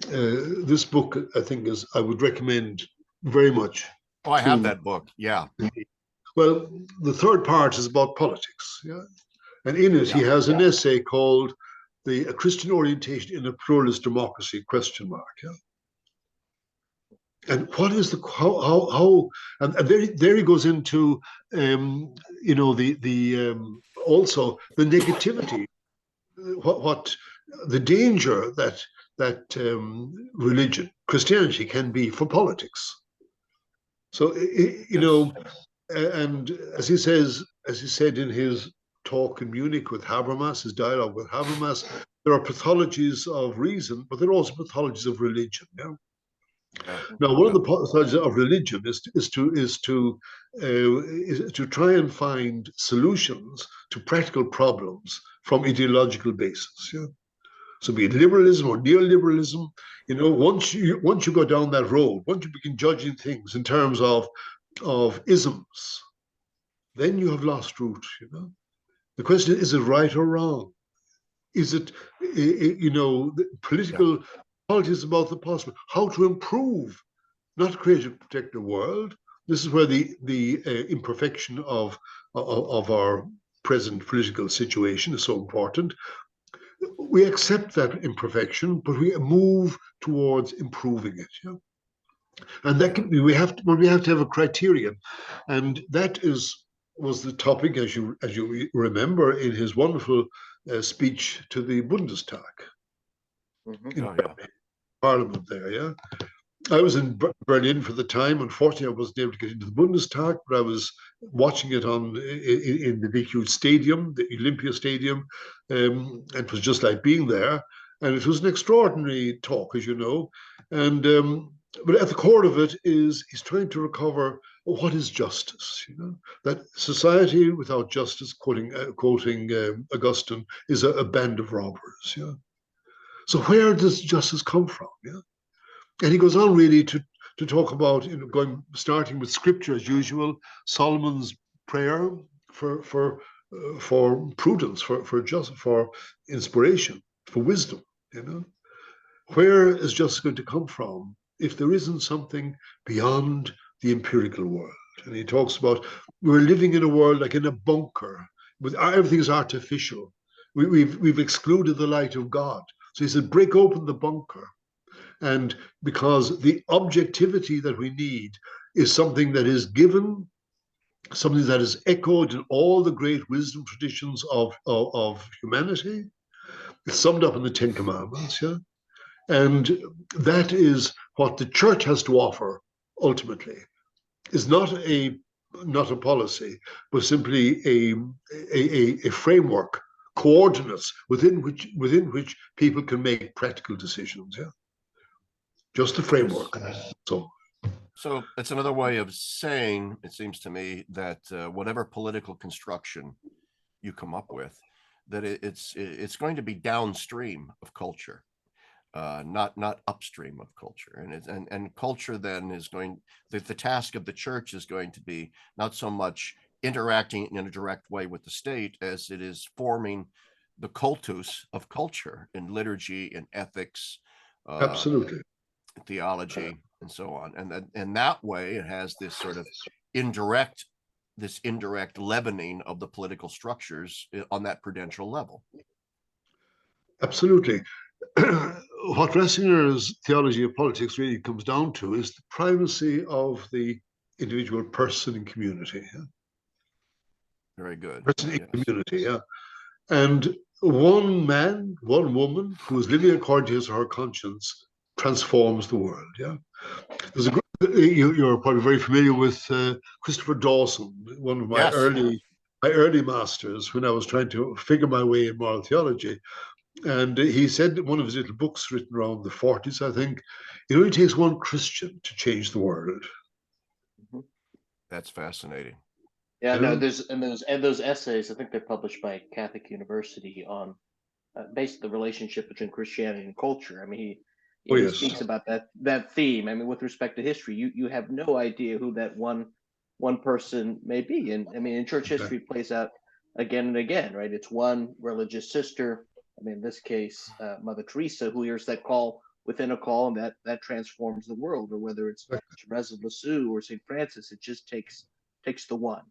this book I think I would recommend very much. Oh, I have that book. Yeah. Well, the third part is about politics, yeah, and in it he has an essay called "A Christian Orientation in a Pluralist Democracy?" Yeah. And what is the how and there he goes into also the negativity, what the danger that religion, Christianity, can be for politics. So and as he said in his talk in Munich with Habermas, his dialogue with Habermas, there are pathologies of reason, but there are also pathologies of religion. Yeah. Now, one of the pathologies of religion is to try and find solutions to practical problems from ideological basis. Yeah. So, be it liberalism or neoliberalism, once you go down that road, once you begin judging things in terms of isms, then you have lost root. The question is it right or wrong? Is it political? Politics about the possible, how to improve, not create and protect the world. This is where the imperfection of our present political situation is so important. We accept that imperfection, but we move towards improving it. Yeah? And that can be, we have to have a criterion, and that was the topic, as you remember, in his wonderful speech to the Bundestag. Parliament there, yeah. I was in Berlin for the time. Unfortunately, I wasn't able to get into the Bundestag, but I was watching it in the VQ Stadium, the Olympia Stadium, and it was just like being there. And it was an extraordinary talk, as you know. And but at the core of it is he's trying to recover what is justice. That society without justice, quoting Augustine, is a band of robbers. Yeah. So where does justice come from? Yeah, and he goes on really to talk about, starting with scripture as usual, Solomon's prayer for prudence, for inspiration, for wisdom. You know, where is justice going to come from if there isn't something beyond the empirical world? And he talks about we're living in a world like in a bunker, with everything is artificial. We've excluded the light of God. So he said, break open the bunker. And because the objectivity that we need is something that is given, something that is echoed in all the great wisdom traditions of humanity. It's summed up in the Ten Commandments, yeah? And that is what the church has to offer ultimately. Is not a policy, but simply a framework, coordinates within which people can make practical decisions. Yeah, just a framework. Yes. So it's another way of saying, it seems to me, that whatever political construction you come up with, that it's going to be downstream of culture, not upstream of culture, and culture then is going. The task of the church is going to be not so much interacting in a direct way with the state as it is forming the cultus of culture in liturgy and ethics, absolutely, theology, and so on. And that way it has this sort of indirect leavening of the political structures on that prudential level. Absolutely. What Ratzinger's theology of politics really comes down to is the primacy of the individual person and community. Yeah? Very good. Person in community, yeah. And one man, one woman who is living according to his or her conscience transforms the world. Yeah. There's you're probably very familiar with Christopher Dawson, one of my Yes. early masters when I was trying to figure my way in moral theology. And he said in one of his little books written around the 40s, I think, it only takes one Christian to change the world. That's fascinating. Yeah, no, those essays, I think they're published by Catholic University on basically the relationship between Christianity and culture. I mean, he speaks about that theme. I mean, with respect to history, you have no idea who that one person may be, and I mean, in church history plays out again and again, right? It's one religious sister. I mean, in this case, Mother Teresa, who hears that call within a call, and that transforms the world. Or whether it's Therese of Lisieux or St. Francis, it just takes the one.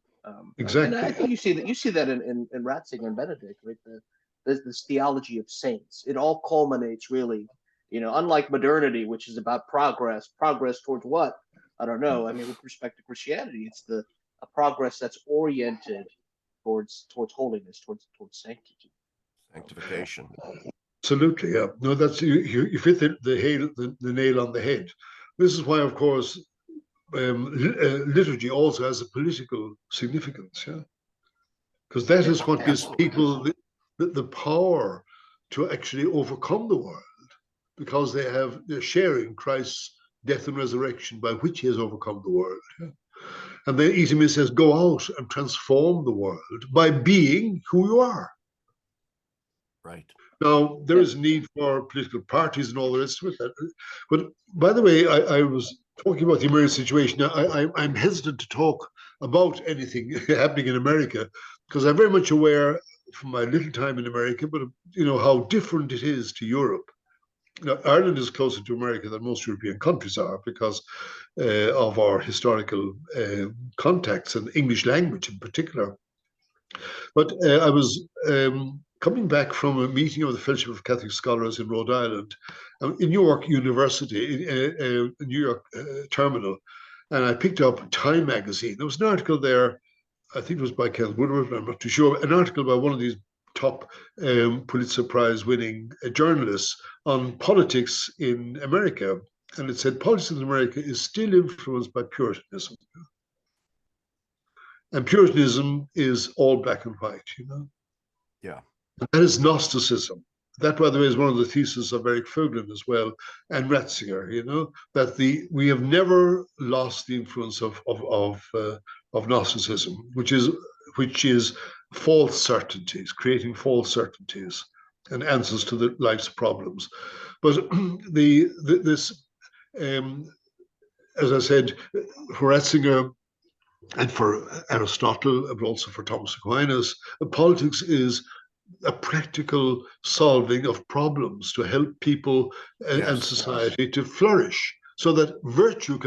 Exactly. And I think you see that in Ratzinger and Benedict, right? This theology of saints. It all culminates really, unlike modernity, which is about progress towards what? I don't know. I mean, with respect to Christianity, it's a progress that's oriented towards holiness, towards sanctification. Absolutely, yeah. No, that's you hit the nail on the head. This is why, of course, liturgy also has a political significance, yeah, because that is what gives people the power to actually overcome the world, because they're sharing Christ's death and resurrection by which he has overcome the world. Yeah? And then Easyman says, go out and transform the world by being who you are. Right. Now, there is a need for political parties and all the rest of it. But by the way, I was talking about the American situation. I'm hesitant to talk about anything happening in America because I'm very much aware from my little time in America, but how different it is to Europe. Now, Ireland is closer to America than most European countries are because of our historical contacts and English language in particular. But I was coming back from a meeting of the Fellowship of Catholic Scholars in Rhode Island, in New York University, New York Terminal, and I picked up Time magazine. There was an article there, I think it was by Kenneth Woodward, I'm not too sure, an article by one of these top Pulitzer Prize winning journalists on politics in America. And it said politics in America is still influenced by Puritanism. And Puritanism is all black and white, Yeah. And that is Gnosticism. That, by the way, is one of the theses of Eric Voegelin as well, and Ratzinger, that we have never lost the influence of Gnosticism, which is false certainties, creating false certainties. and answers to life's problems. But this, as I said, for Ratzinger and for Aristotle, but also for Thomas Aquinas, politics is a practical solving of problems to help people and society to flourish, so that virtue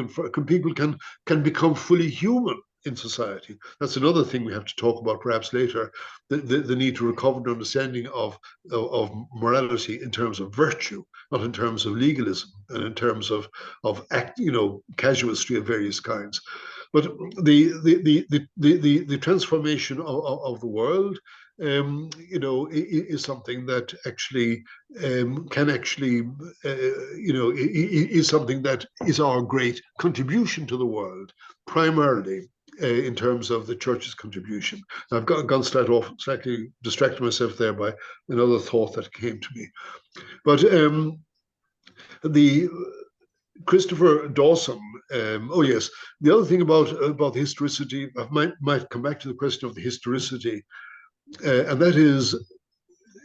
people can become fully human in society. That's another thing we have to talk about perhaps later, the need to recover an understanding of morality in terms of virtue, not in terms of legalism and in terms of casuistry of various kinds. But the transformation of the world, is something that actually can actually, is something that is our great contribution to the world, primarily in terms of the church's contribution. I've gone slightly distracted myself there by another thought that came to me. But the Christopher Dawson. Oh yes, the other thing about the historicity, I might come back to the question of the historicity, and that is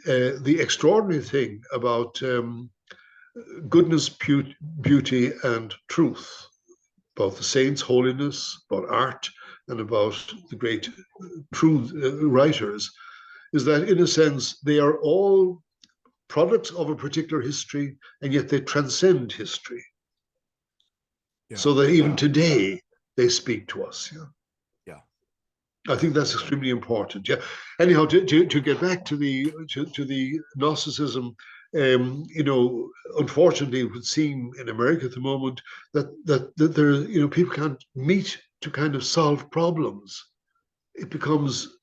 the extraordinary thing about goodness, beauty, and truth, about the saints' holiness, about art, and about the great true writers, is that in a sense they are all products of a particular history, and yet they transcend history. Yeah. So that even today they speak to us. Yeah. I think that's extremely important. Yeah. Anyhow, to get back to the Gnosticism, unfortunately, it would seem in America at the moment that there, people can't meet to kind of solve problems. It becomes,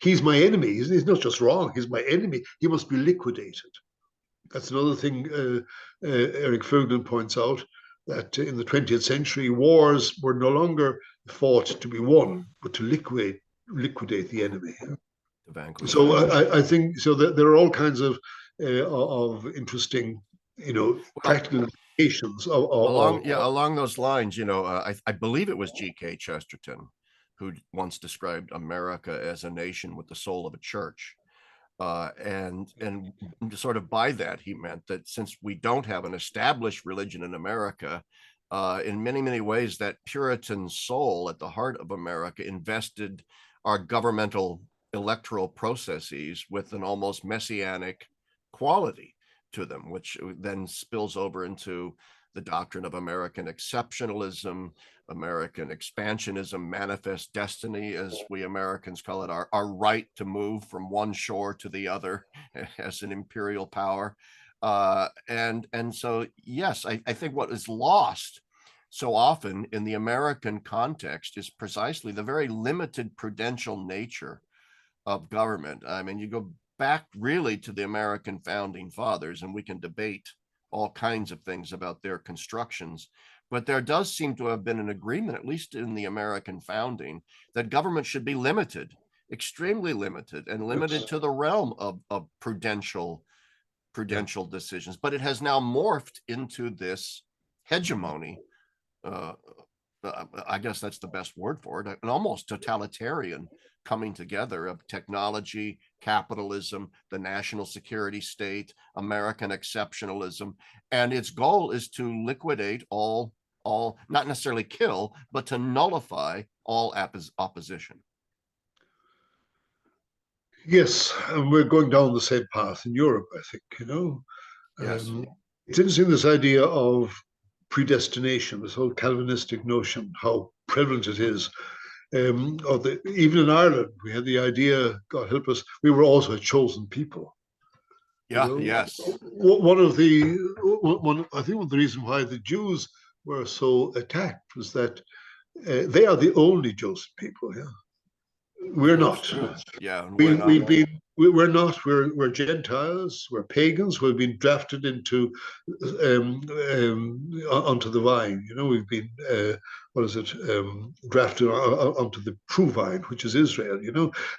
he's my enemy. He's not just wrong. He's my enemy. He must be liquidated. That's another thing Eric Fögelen points out, that in the 20th century, wars were no longer fought to be won, but to liquidate the enemy. So I think so that there are all kinds of interesting, practical implications along those lines. I believe it was G.K. Chesterton who once described America as a nation with the soul of a church. And sort of by that, he meant that since we don't have an established religion in America, in many, many ways, that Puritan soul at the heart of America invested our governmental electoral processes with an almost messianic quality to them, which then spills over into the doctrine of American exceptionalism, American expansionism, manifest destiny, as we Americans call it, our right to move from one shore to the other as an imperial power. And so, yes, I think what is lost so often in the American context is precisely the very limited prudential nature of government. I mean, you go back really to the American founding fathers, and we can debate all kinds of things about their constructions. But there does seem to have been an agreement, at least in the American founding, that government should be limited, extremely limited, and limited to the realm of prudential decisions. But it has now morphed into this hegemony. I guess that's the best word for it, an almost totalitarian coming together of technology, capitalism, the national security state, American exceptionalism. And its goal is to liquidate all, not necessarily kill, but to nullify all opposition. Yes, and we're going down the same path in Europe, I think, Yes. It's interesting, this idea of predestination, this whole Calvinistic notion, how prevalent it is. Even in Ireland, we had the idea, God help us, we were also a chosen people. Yeah, yes. I think one of the reasons why the Jews were so attacked was that they are the only chosen people. Yeah, we're not. Yeah, we're not. We're Gentiles. We're pagans. We've been drafted into onto the vine. We've been drafted onto the true vine, which is Israel.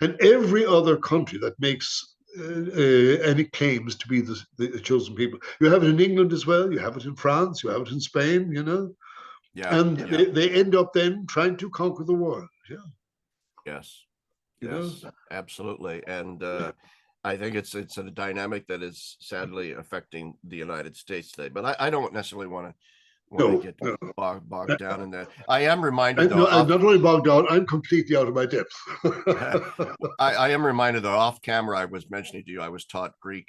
And every other country that makes any claims to be the chosen people. You have it in England as well. You have it in France. You have it in Spain. Yeah. And they end up then trying to conquer the world. Yeah. Yes. You know. Yes, absolutely. And I think it's a dynamic that is sadly affecting the United States today. But I don't necessarily want to No, get no. bogged down in that. I am reminded And, no, though I'm not only bogged down, I'm completely out of my depth. I am reminded that off camera I was mentioning to you I was taught Greek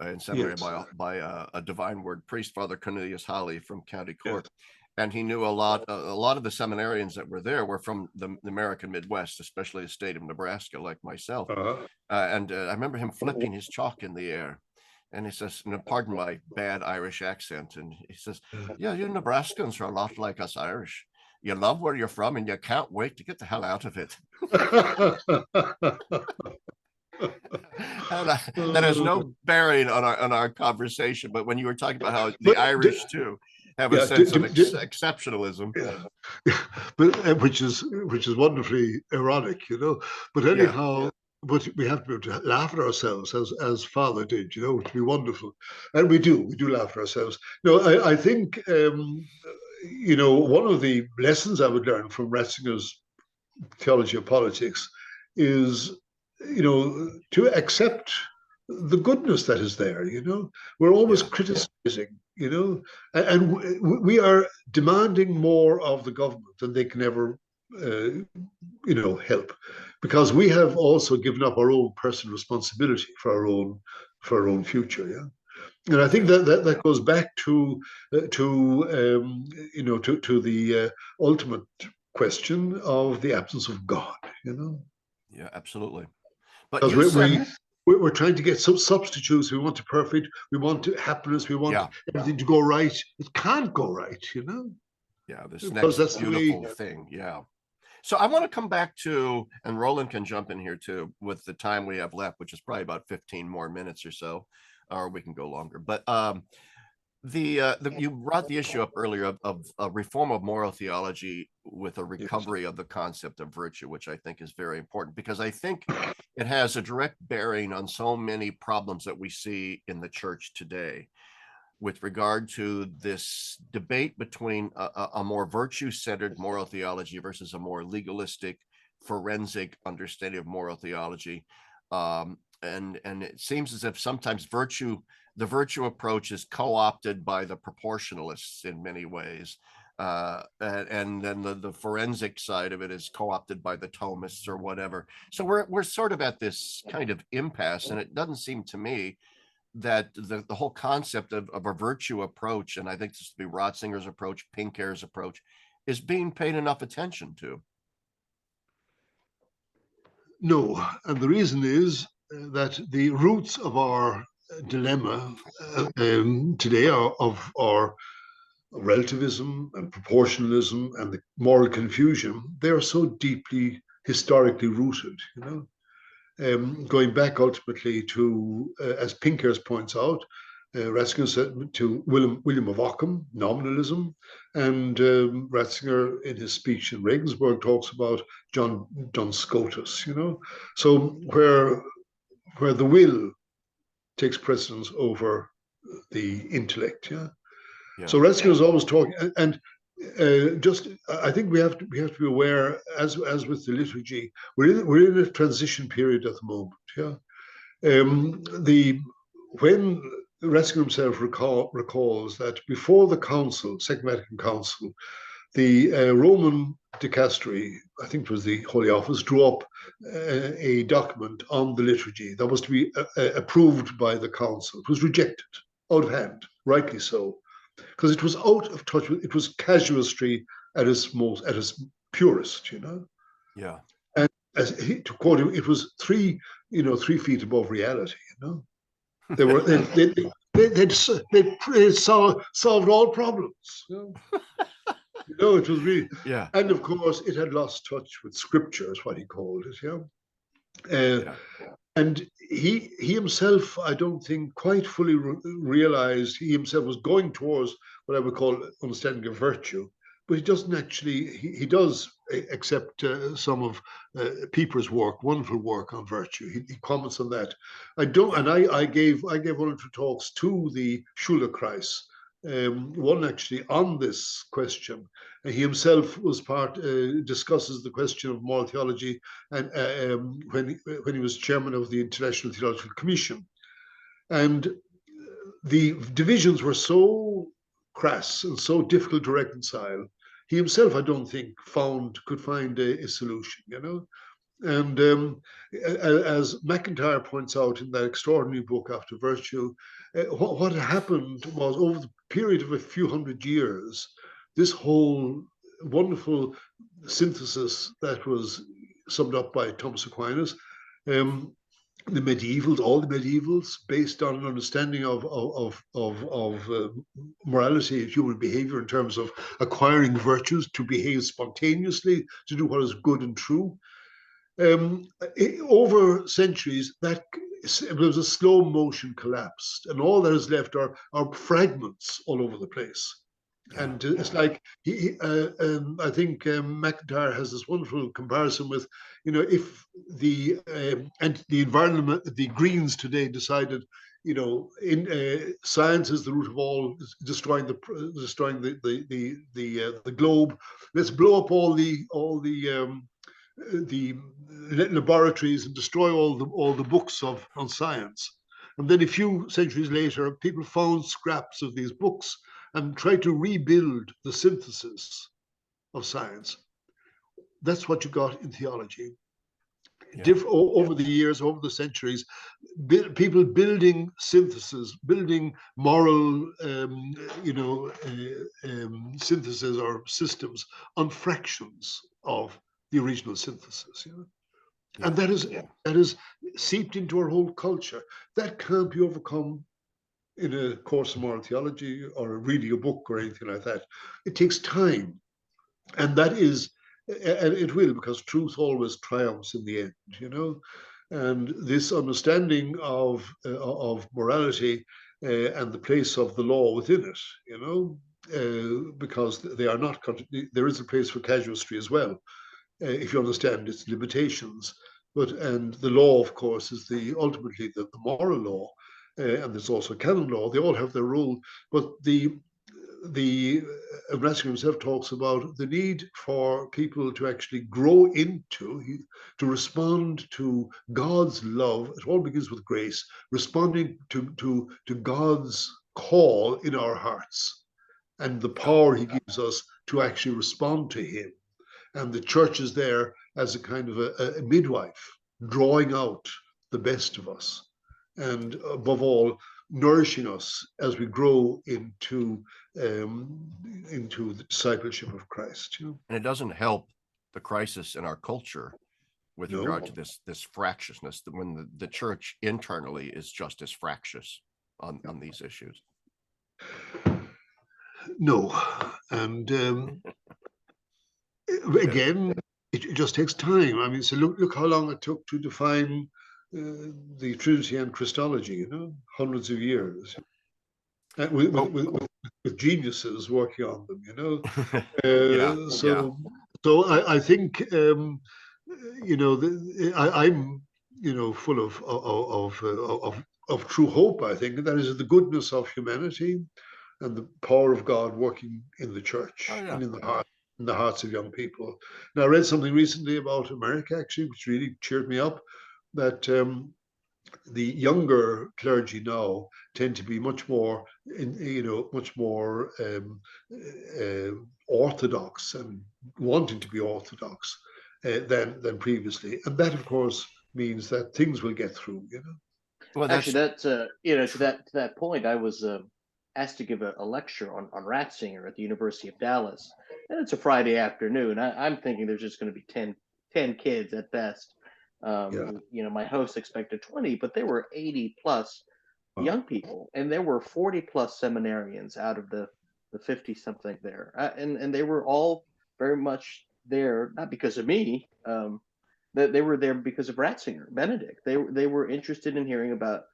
in seminary Yes, by a divine word priest, Father Cornelius Holly from County yes. Cork, and he knew a lot of the seminarians that were there were from the American Midwest, especially the state of Nebraska, like myself. Uh-huh. And I remember him flipping his chalk in the air, and he says, "Pardon my bad Irish accent," and he says, "Yeah, you Nebraskans are a lot like us Irish. You love where you're from, and you can't wait to get the hell out of it." And that has no bearing on our conversation. But when you were talking about how the but Irish too have a yeah, sense of exceptionalism, yeah, but which is wonderfully ironic, you know. But yeah, anyhow, but we have to be able to laugh at ourselves as Father did, you know, to be wonderful, and we do laugh at ourselves. No, I think you know, one of the lessons I would learn from Ratzinger's theology of politics is, you know, to accept the goodness that is there. You know, we're always yeah, criticizing, you know, and we are demanding more of the government than they can ever, you know, help, because we have also given up our own personal responsibility for our own future. Yeah. And I think yeah, that goes back you know, to the ultimate question of the absence of God, you know, yeah, absolutely. But because you said, we're trying to get some substitutes. We want to perfect. We want to happiness. We want yeah, everything to go right. It can't go right, you know, yeah, this because next that's the way. beautiful thing, yeah. So I want to come back to, and Roland can jump in here too with the time we have left, which is probably about 15 more minutes or so, or we can go longer. But you brought the issue up earlier of a reform of moral theology with a Yes. recovery of the concept of virtue, which I think is very important because I think it has a direct bearing on so many problems that we see in the church today with regard to this debate between a more virtue-centered moral theology versus a more legalistic, forensic understanding of moral theology. And it seems as if sometimes the virtue approach is co-opted by the proportionalists in many ways. And then the forensic side of it is co-opted by the Thomists or whatever. So we're sort of at this kind of impasse, and it doesn't seem to me that the whole concept of a virtue approach, and I think this would be Ratzinger's approach, Pinker's approach, is being paid enough attention to. No, and the reason is that the roots of our dilemma today are of our relativism and proportionalism and the moral confusion. They are so deeply historically rooted, you know. Going back ultimately to, as Pinkers points out, Ratzinger said to William of Ockham, nominalism, and Ratzinger in his speech in Regensburg talks about John Scotus, you know. So where the will takes precedence over the intellect, yeah. Yeah, So Ratzinger is always talking, and just I think we have to be aware, as with the liturgy, we're in a transition period at the moment. Yeah, the when Ratzinger himself recalls that before the Council, Second Vatican Council, the Roman dicastery, I think it was the Holy Office, drew up a document on the liturgy that was to be approved by the Council. It was rejected out of hand, rightly so, because it was out of touch with, it was casuistry at its purest, you know. yeah. And to quote him, it was 3 feet above reality, you know. They were they'd solved all problems. It was really, Yeah, and of course it had lost touch with scripture, is what he called it. Yeah. Uh, yeah, and he himself, I don't think, quite fully realized he himself was going towards what I would call understanding of virtue, but he doesn't actually. He does accept some of Pieper's work, wonderful work on virtue. He comments on that. I don't, yeah, and I gave one or two talks to the Schülerkreis one actually on this question. He himself was discusses the question of moral theology, and when he was chairman of the International Theological Commission, and the divisions were so crass and so difficult to reconcile. He himself, I don't think, could find a solution. And as MacIntyre points out in that extraordinary book After Virtue, what happened was over the period of a few hundred years, this whole wonderful synthesis that was summed up by Thomas Aquinas, the medievals, all the medievals, based on an understanding of morality, human behavior in terms of acquiring virtues, to behave spontaneously, to do what is good and true. Over centuries, that it was a slow motion collapsed, and all that is left are fragments all over the place. And it's like I think MacIntyre has this wonderful comparison with, if the environment, the Greens today decided, science is the root of all, destroying the globe. Let's blow up all the laboratories and destroy all the books on science. And then a few centuries later, people found scraps of these books and tried to rebuild the synthesis of science. That's what you got in theology. Over the years, over the centuries, people building synthesis, building moral, synthesis or systems on fractions of the original synthesis. And that is seeped into our whole culture. That can't be overcome in a course of moral theology or reading a book or anything like that. It takes time, and that is, and it will, because truth always triumphs in the end, And this understanding of morality and the place of the law within it, because they are not. There is a place for casuistry as well, if you understand its limitations. And the law, of course, is ultimately the moral law. And there's also canon law. They all have their role, but Ratzinger himself talks about the need for people to actually grow to respond to God's love. It all begins with grace, responding to God's call in our hearts, and the power He gives us to actually respond to Him. And the church is there as a kind of a midwife, drawing out the best of us, and above all, nourishing us as we grow into the discipleship of Christ. And it doesn't help the crisis in our culture with regard to this fractiousness, when the church internally is just as fractious on these issues. No, and again, it just takes time. I mean, so look how long it took to define the Trinity and Christology, hundreds of years. With geniuses working on them, So I think, I'm, full of true hope. I think that is the goodness of humanity and the power of God working in the church and in the hearts of young people. Now, I read something recently about America, actually, which really cheered me up, that the younger clergy now tend to be much more, orthodox and wanting to be orthodox than previously, and that, of course, means that things will get through. Well, actually, that's to that point, I was asked to give a lecture on Ratzinger at the University of Dallas, and it's a Friday afternoon. I'm thinking there's just going to be 10 kids at best. My host expected 20, but there were 80 plus young people, and there were 40 plus seminarians out of the 50 something there, and they were all very much there, not because of me. They were there because of Ratzinger, Benedict. They were interested in hearing about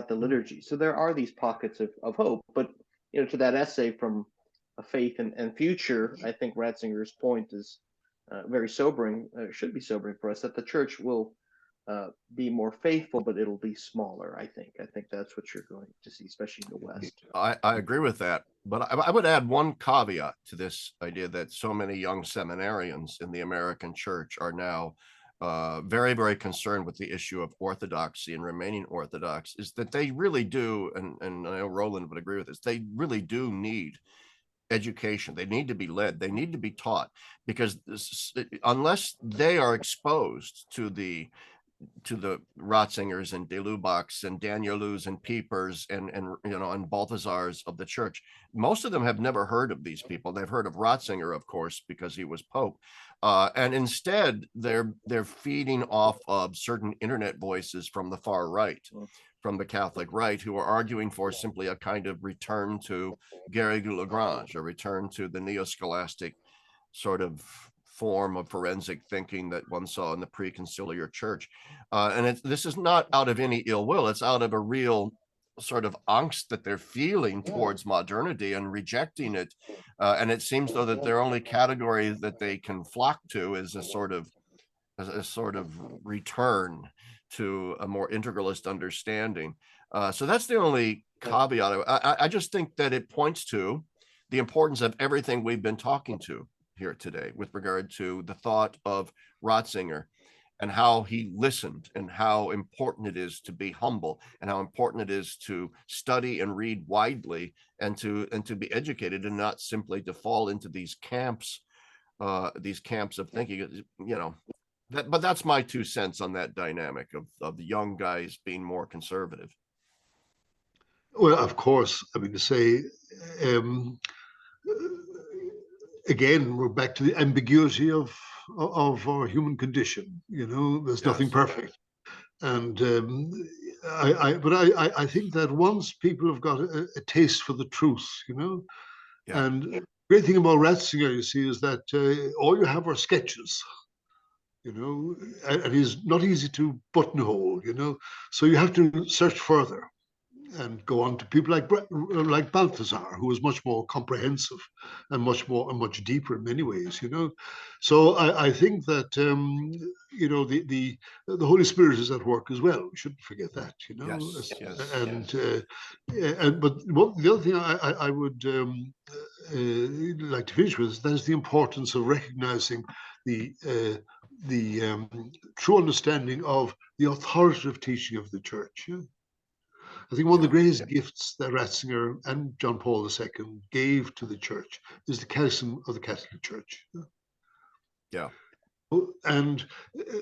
the liturgy. So there are these pockets of hope. But to that essay from A Faith and Future, I think Ratzinger's point is very sobering. Should be sobering for us, that the church will be more faithful, but it'll be smaller. I think that's what you're going to see, especially in the West. I agree with that, but I would add one caveat to this idea that so many young seminarians in the American church are now very, very concerned with the issue of orthodoxy and remaining orthodox, is that they really do, and I know Roland would agree with this, they really do need education. They need to be led. They need to be taught, because unless they are exposed to the Ratzingers and De Lubachs and Danielus and Piepers and Balthazars of the church, most of them have never heard of these people. They've heard of Ratzinger, of course, because he was Pope, and instead they're feeding off of certain internet voices from the far right, from the Catholic right, who are arguing for simply a kind of return to Garrigou-Lagrange, a return to the neo-scholastic sort of form of forensic thinking that one saw in the pre-conciliar church. And this is not out of any ill will. It's out of a real sort of angst that they're feeling towards modernity and rejecting it. And it seems though that their only category that they can flock to is a sort of return to a more integralist understanding. So that's the only caveat. I just think that it points to the importance of everything we've been talking to here today with regard to the thought of Ratzinger and how he listened, and how important it is to be humble, and how important it is to study and read widely, and to be educated, and not simply to fall into these camps of thinking, but that's my 2 cents on that dynamic of the young guys being more conservative. Well, of course, I mean, to say, again, we're back to the ambiguity of our human condition. There's nothing perfect, and I think that once people have got a taste for the truth, and the great thing about Ratzinger, you see, is that all you have are sketches. And he's not easy to buttonhole. So you have to search further and go on to people like Balthazar, who was much more comprehensive and much deeper in many ways. So I think that the Holy Spirit is at work as well. We shouldn't forget that. But the other thing I would like to finish with, that is the importance of recognizing the true understanding of the authoritative teaching of the church. I think one of the greatest gifts that Ratzinger and John Paul II gave to the church is the Catechism of the Catholic Church. Yeah. And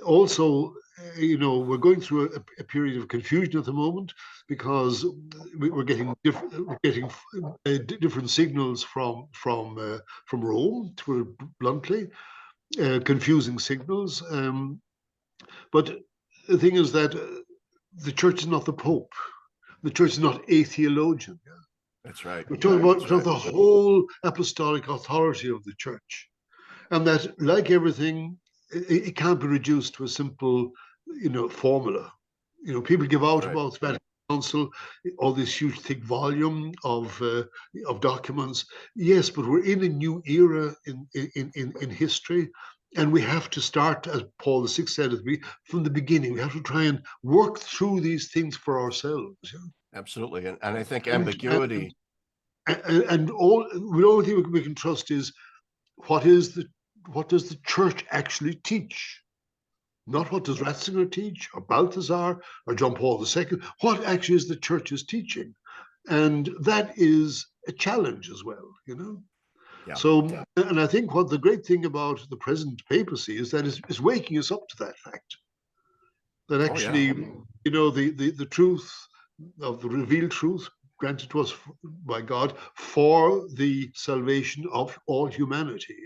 also, we're going through a period of confusion at the moment, because we're getting different signals from Rome, to put it bluntly, confusing signals. But the thing is that the church is not the Pope. The church is not a theologian. That's right. We're talking about the whole apostolic authority of the church, and that, like everything, it can't be reduced to a simple, formula. People give out about the Vatican Council, all this huge, thick volume of documents. Yes, but we're in a new era in history. And we have to start, as Paul VI said, from the beginning. We have to try and work through these things for ourselves. Absolutely, and I think ambiguity. And the only thing we can trust is what does the church actually teach? Not what does Ratzinger teach, or Balthazar, or John Paul II. What actually is the church's teaching? And that is a challenge as well. So, and I think what the great thing about the present papacy is that it's waking us up to that fact. That actually, the truth of the revealed truth granted to us by God for the salvation of all humanity,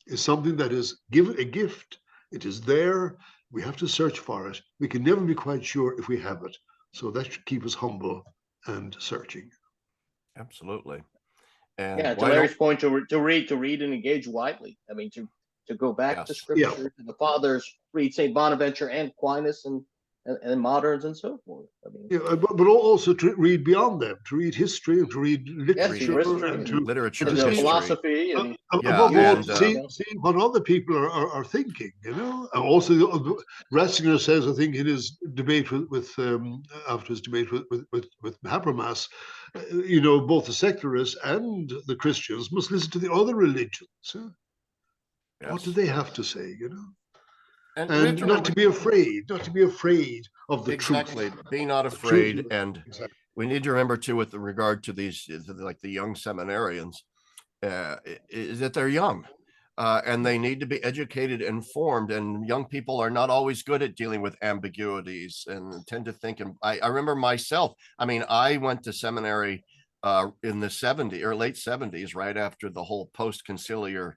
is something that is given a gift. It is there. We have to search for it. We can never be quite sure if we have it. So that should keep us humble and searching. Absolutely. And to Larry's point, to read and engage widely. I mean, to go back to Scripture, to the Fathers, read Saint Bonaventure and Aquinas and moderns and so forth. I mean, but also to read beyond them, to read history and to read literature history and to literature, and history. philosophy, and Yeah, above all, and see what other people are thinking. And also, Ratzinger says, I think, in his debate with after his debate with Habermas, both the secularists and the Christians must listen to the other religions. yes. What do they have to say? And not to be afraid of the truth. Exactly. Be not afraid. And we need to remember too, with regard to these, like the young seminarians, is that they're young. And they need to be educated, informed, and young people are not always good at dealing with ambiguities and tend to think. And I remember myself, I went to seminary in the 70s or late 70s, right after the whole post-conciliar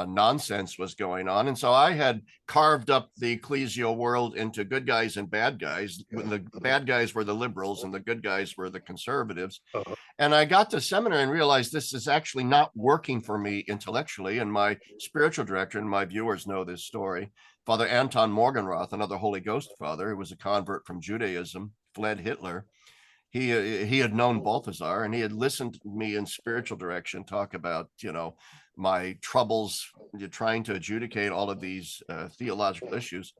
nonsense was going on. And so I had carved up the ecclesial world into good guys and bad guys. When the bad guys were the liberals and the good guys were the conservatives. And I got to seminary and realized this is actually not working for me intellectually. And my spiritual director, and my viewers know this story, Father Anton Morgenroth, another Holy Ghost father, who was a convert from Judaism, fled Hitler. He had known Balthasar, and he had listened to me in spiritual direction talk about, my troubles trying to adjudicate all of these theological issues.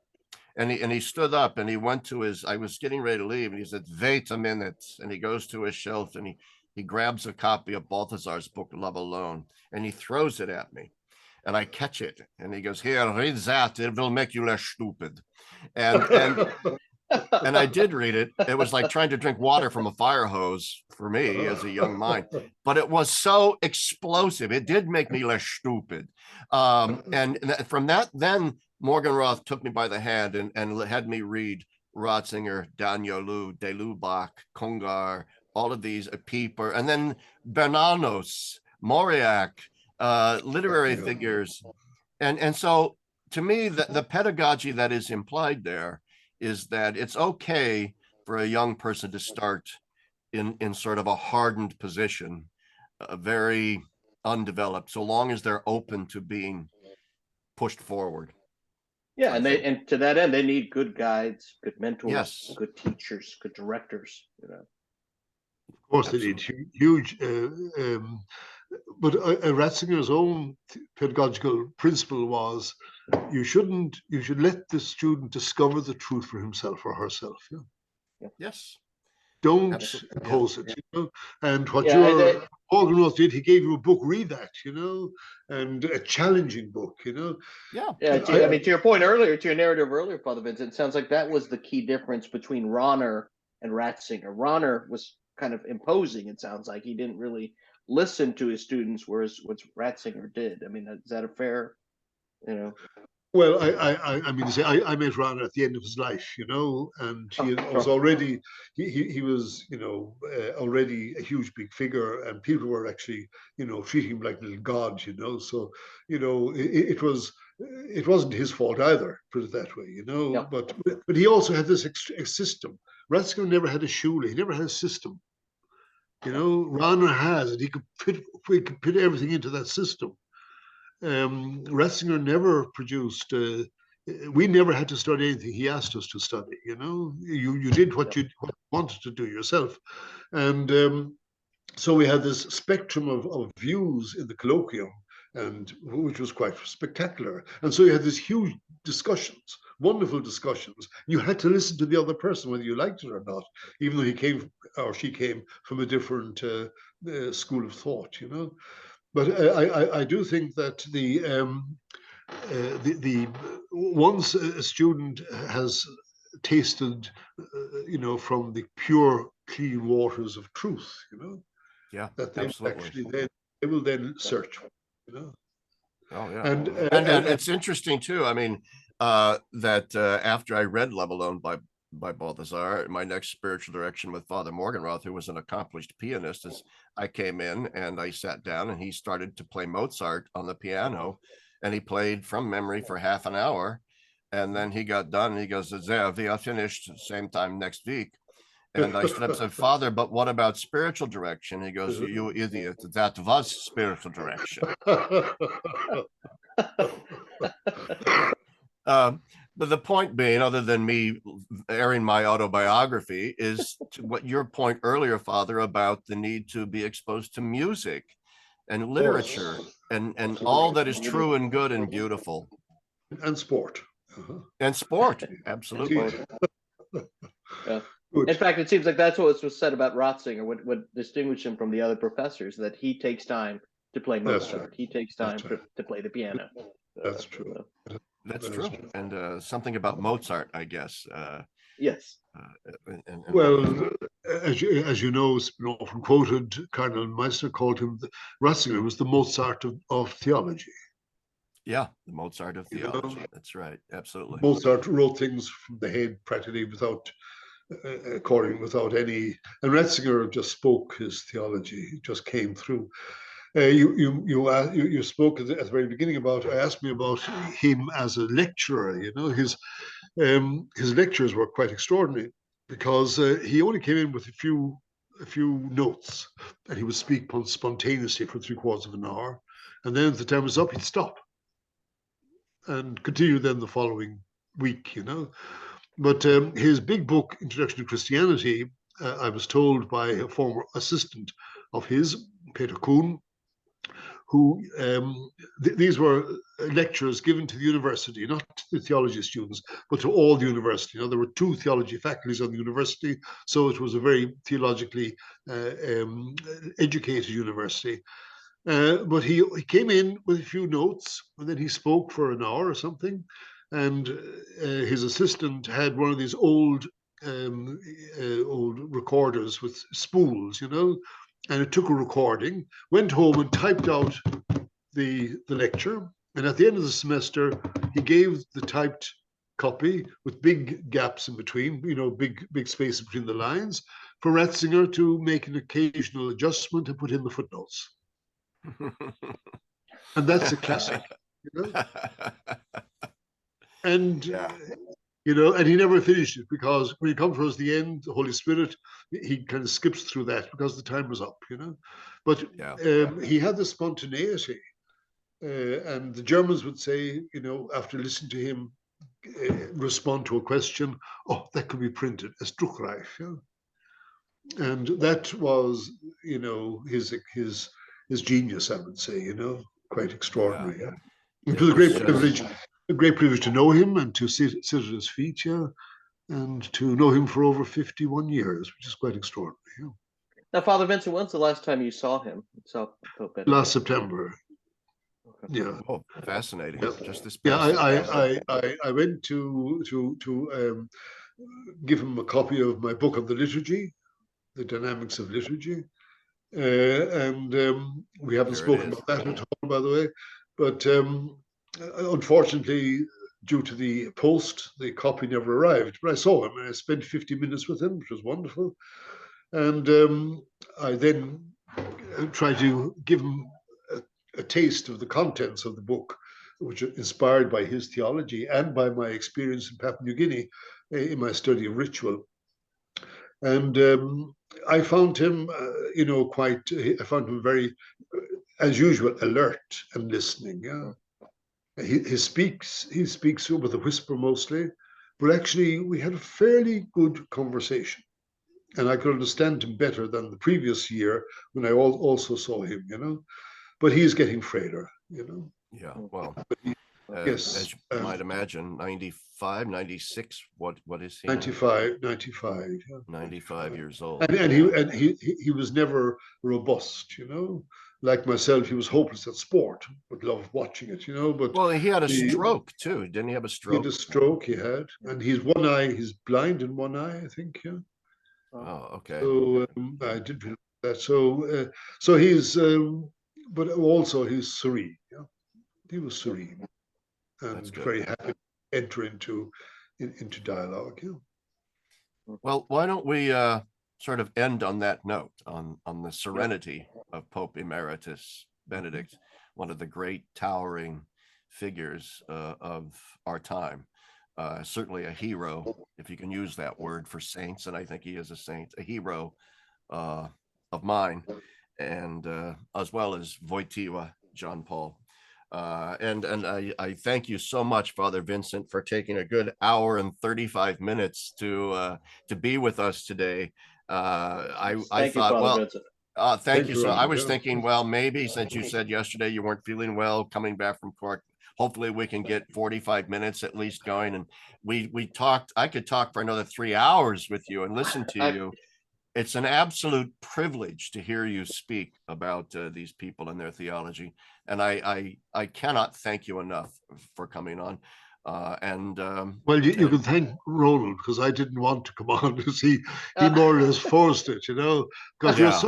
And he stood up and he went to I was getting ready to leave, and he said, "Wait a minute." And he goes to his shelf and he grabs a copy of Balthasar's book, Love Alone, and he throws it at me. And I catch it. And he goes, "Here, read that. It will make you less stupid." And and I did read it. It was like trying to drink water from a fire hose for me as a young mind, but it was so explosive. It did make me less stupid. And from that, then Morgenroth took me by the hand and had me read Ratzinger, Danielou, de Lubac, Congar, all of these, Pieper, and then Bernanos, Mauriac, literary figures. And so to me, the pedagogy that is implied there is that it's okay for a young person to start in sort of a hardened position, very undeveloped, so long as they're open to being pushed forward. Yeah, and to that end, they need good guides, good mentors, yes, good teachers, good directors. Of course, they need huge. But Ratzinger's own pedagogical principle was, you should let the student discover the truth for himself or herself. Yes. Don't impose it. And what your Morgenroth did, he gave you a book, read that, and a challenging book, Yeah. To your point earlier, to your narrative earlier, Father Vincent, it sounds like that was the key difference between Rahner and Ratzinger. Rahner was kind of imposing. It sounds like he didn't really listen to his students, whereas what Ratzinger did. Is that a fair, Well, I mean to say, I met Roland at the end of his life, and he was already he was already a huge big figure, and people were actually treating him like a little god, So it wasn't his fault either, put it that way, Yeah. But he also had this system. Ratzinger never had a shule, he never had a system. Rahner has it. He could put everything into that system. Ratzinger never produced. We never had to study anything he asked us to study. You did what you wanted to do yourself, and so we had this spectrum of views in the colloquium, and which was quite spectacular. And so you had these huge discussions, wonderful discussions. You had to listen to the other person whether you liked it or not, even though he came or she came from a different school of thought. But I do think that the once a student has tasted, from the pure, clean waters of truth, that they absolutely. They will then search, Oh yeah, and it's interesting too. That after I read Love Alone by Balthasar, my next spiritual direction with Father Morgenroth, who was an accomplished pianist, as I came in and I sat down and he started to play Mozart on the piano, and he played from memory for half an hour, and then he got done and he goes, "There, we are finished, same time next week." And I stood up and said, "Father, but what about spiritual direction?" He goes, "You idiot, that was spiritual direction." But But the point being, other than me airing my autobiography, is to what your point earlier, Father, about the need to be exposed to music and literature and all that is true and good and beautiful. And sport. Uh-huh. And sport, absolutely. Yeah. Good. In fact, it seems like that's what was said about Ratzinger, what distinguished him from the other professors, that he takes time to play Mozart. right. He takes time to play the piano. That's true. That's true. And something about Mozart, I guess. Yes. Well, as you know, it's been often quoted, Cardinal Meister called him, Ratzinger was the Mozart of theology. Yeah, the Mozart of theology. That's right. Absolutely. Mozart wrote things from the head practically without any, and Ratzinger just spoke his theology. It just came through. You spoke at the very beginning about, asked me about him as a lecturer. His lectures were quite extraordinary because he only came in with a few notes, and he would speak spontaneously for 3/4 of an hour, and then if the time was up, he'd stop and continue then the following week. But his big book, Introduction to Christianity, I was told by a former assistant of his, Peter Kuhn, who these were lectures given to the university, not to the theology students, but to all the university. There were 2 theology faculties on the university, so it was a very theologically educated university. But he came in with a few notes, and then he spoke for an hour or something, and his assistant had one of these old recorders with spools, and it took a recording, went home and typed out the lecture, and at the end of the semester, he gave the typed copy with big gaps in between, big space between the lines, for Ratzinger to make an occasional adjustment and put in the footnotes. And that's a classic, And and he never finished it, because when you come towards the end, the Holy Spirit, he kind of skips through that because the time was up, But he had the spontaneity, and the Germans would say, after listening to him respond to a question, oh, that could be printed as Druckreif, and that was, his genius, I would say, quite extraordinary. Yeah. It was a great privilege to know him and to sit at his feet, and to know him for over 51 years, which is quite extraordinary. Yeah. Now, Father Vincent, when's the last time you saw him? Last September. Okay. Yeah. Oh, fascinating. Yeah. Just this past I went to give him a copy of my book on the liturgy, The Dynamics of Liturgy. And we haven't spoken about that at all, by the way. But unfortunately, due to the post, the copy never arrived. But I saw him, and I spent 50 minutes with him, which was wonderful. And I then tried to give him a taste of the contents of the book, which are inspired by his theology and by my experience in Papua New Guinea in my study of ritual. And I found him, I found him very, as usual, alert and listening. Yeah, he speaks with a whisper mostly, but actually we had a fairly good conversation, and I could understand him better than the previous year when I also saw him. But he's getting frailer. Yeah, well. Yes, as you might imagine, 95, 96. What is he? 95. 95 years old. And he was never robust, Like myself, he was hopeless at sport, but loved watching it, But well, he had a stroke too, didn't he? Have a stroke? He had a stroke. He had, and he's blind in one eye, I think. Yeah. Oh, okay. So I did feel that. So he's, but also he's serene. Yeah, he was serene. And very happy to enter into dialogue. Yeah. Well, why don't we sort of end on that note, on the serenity of Pope Emeritus Benedict, one of the great towering figures of our time, certainly a hero, if you can use that word for saints, and I think he is a saint, a hero of mine, and as well as Wojtyła John Paul. And I thank you so much, Father Vincent, for taking a good hour and 35 minutes to be with us today. I Thank you, thought, Father well, Vincent. thank you. So I Roland. was Yeah. thinking, well, maybe since you said yesterday you weren't feeling well coming back from Cork, hopefully we can get 45 minutes at least going. And we talked, I could talk for another 3 hours with you and listen to you. It's an absolute privilege to hear you speak about these people and their theology. And I cannot thank you enough for coming on. Well, you can thank Roland, because I didn't want to come on, because he more or less forced it, you know, because Yeah.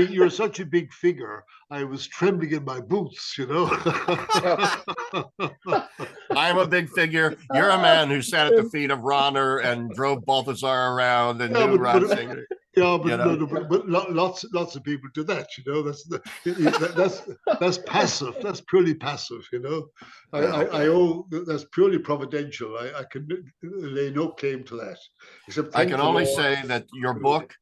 you're such a big figure. I was trembling in my boots, you know. I'm a big figure. You're a man who sat at the feet of Ronner and drove Balthazar around and knew Ratzinger. Yeah, but You know? but lots of people do that, you know. That's passive. That's purely passive, you know. I owe, that's purely providential. I can lay no claim to that, except I thank can the only Lord. say that your book,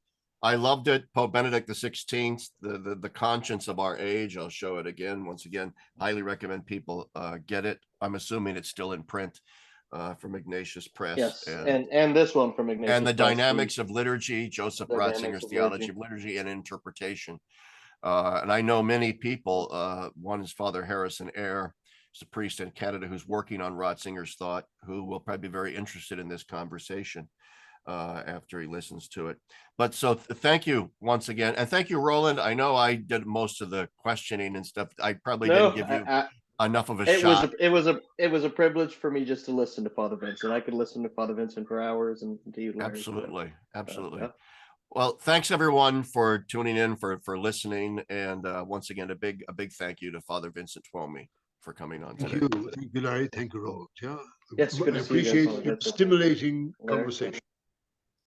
I loved it. Pope Benedict XVI, the conscience of our age. I'll show it again. Once again, highly recommend people get it. I'm assuming it's still in print from Ignatius Press. Yes, and this one from Ignatius and the Press, dynamics of liturgy, Joseph Ratzinger's theology of liturgy and interpretation. And I know many people. One is Father Harrison Eyre, he's a priest in Canada who's working on Ratzinger's thought, who will probably be very interested in this conversation after he listens to it. But so thank you once again, and thank you, Roland. I know I did most of the questioning and stuff. I probably didn't give you enough of a shot. It was a privilege for me just to listen to Father Vincent. I could listen to Father Vincent for hours, and to you, Larry. Absolutely. Yeah. Well, thanks everyone for tuning in, for listening, and once again, a big thank you to Father Vincent Twomey for coming on today. Thank you, Larry. Thank you, Roland. Yeah, yes, good I to see you again, appreciate Father Vincent. stimulating Larry. conversation.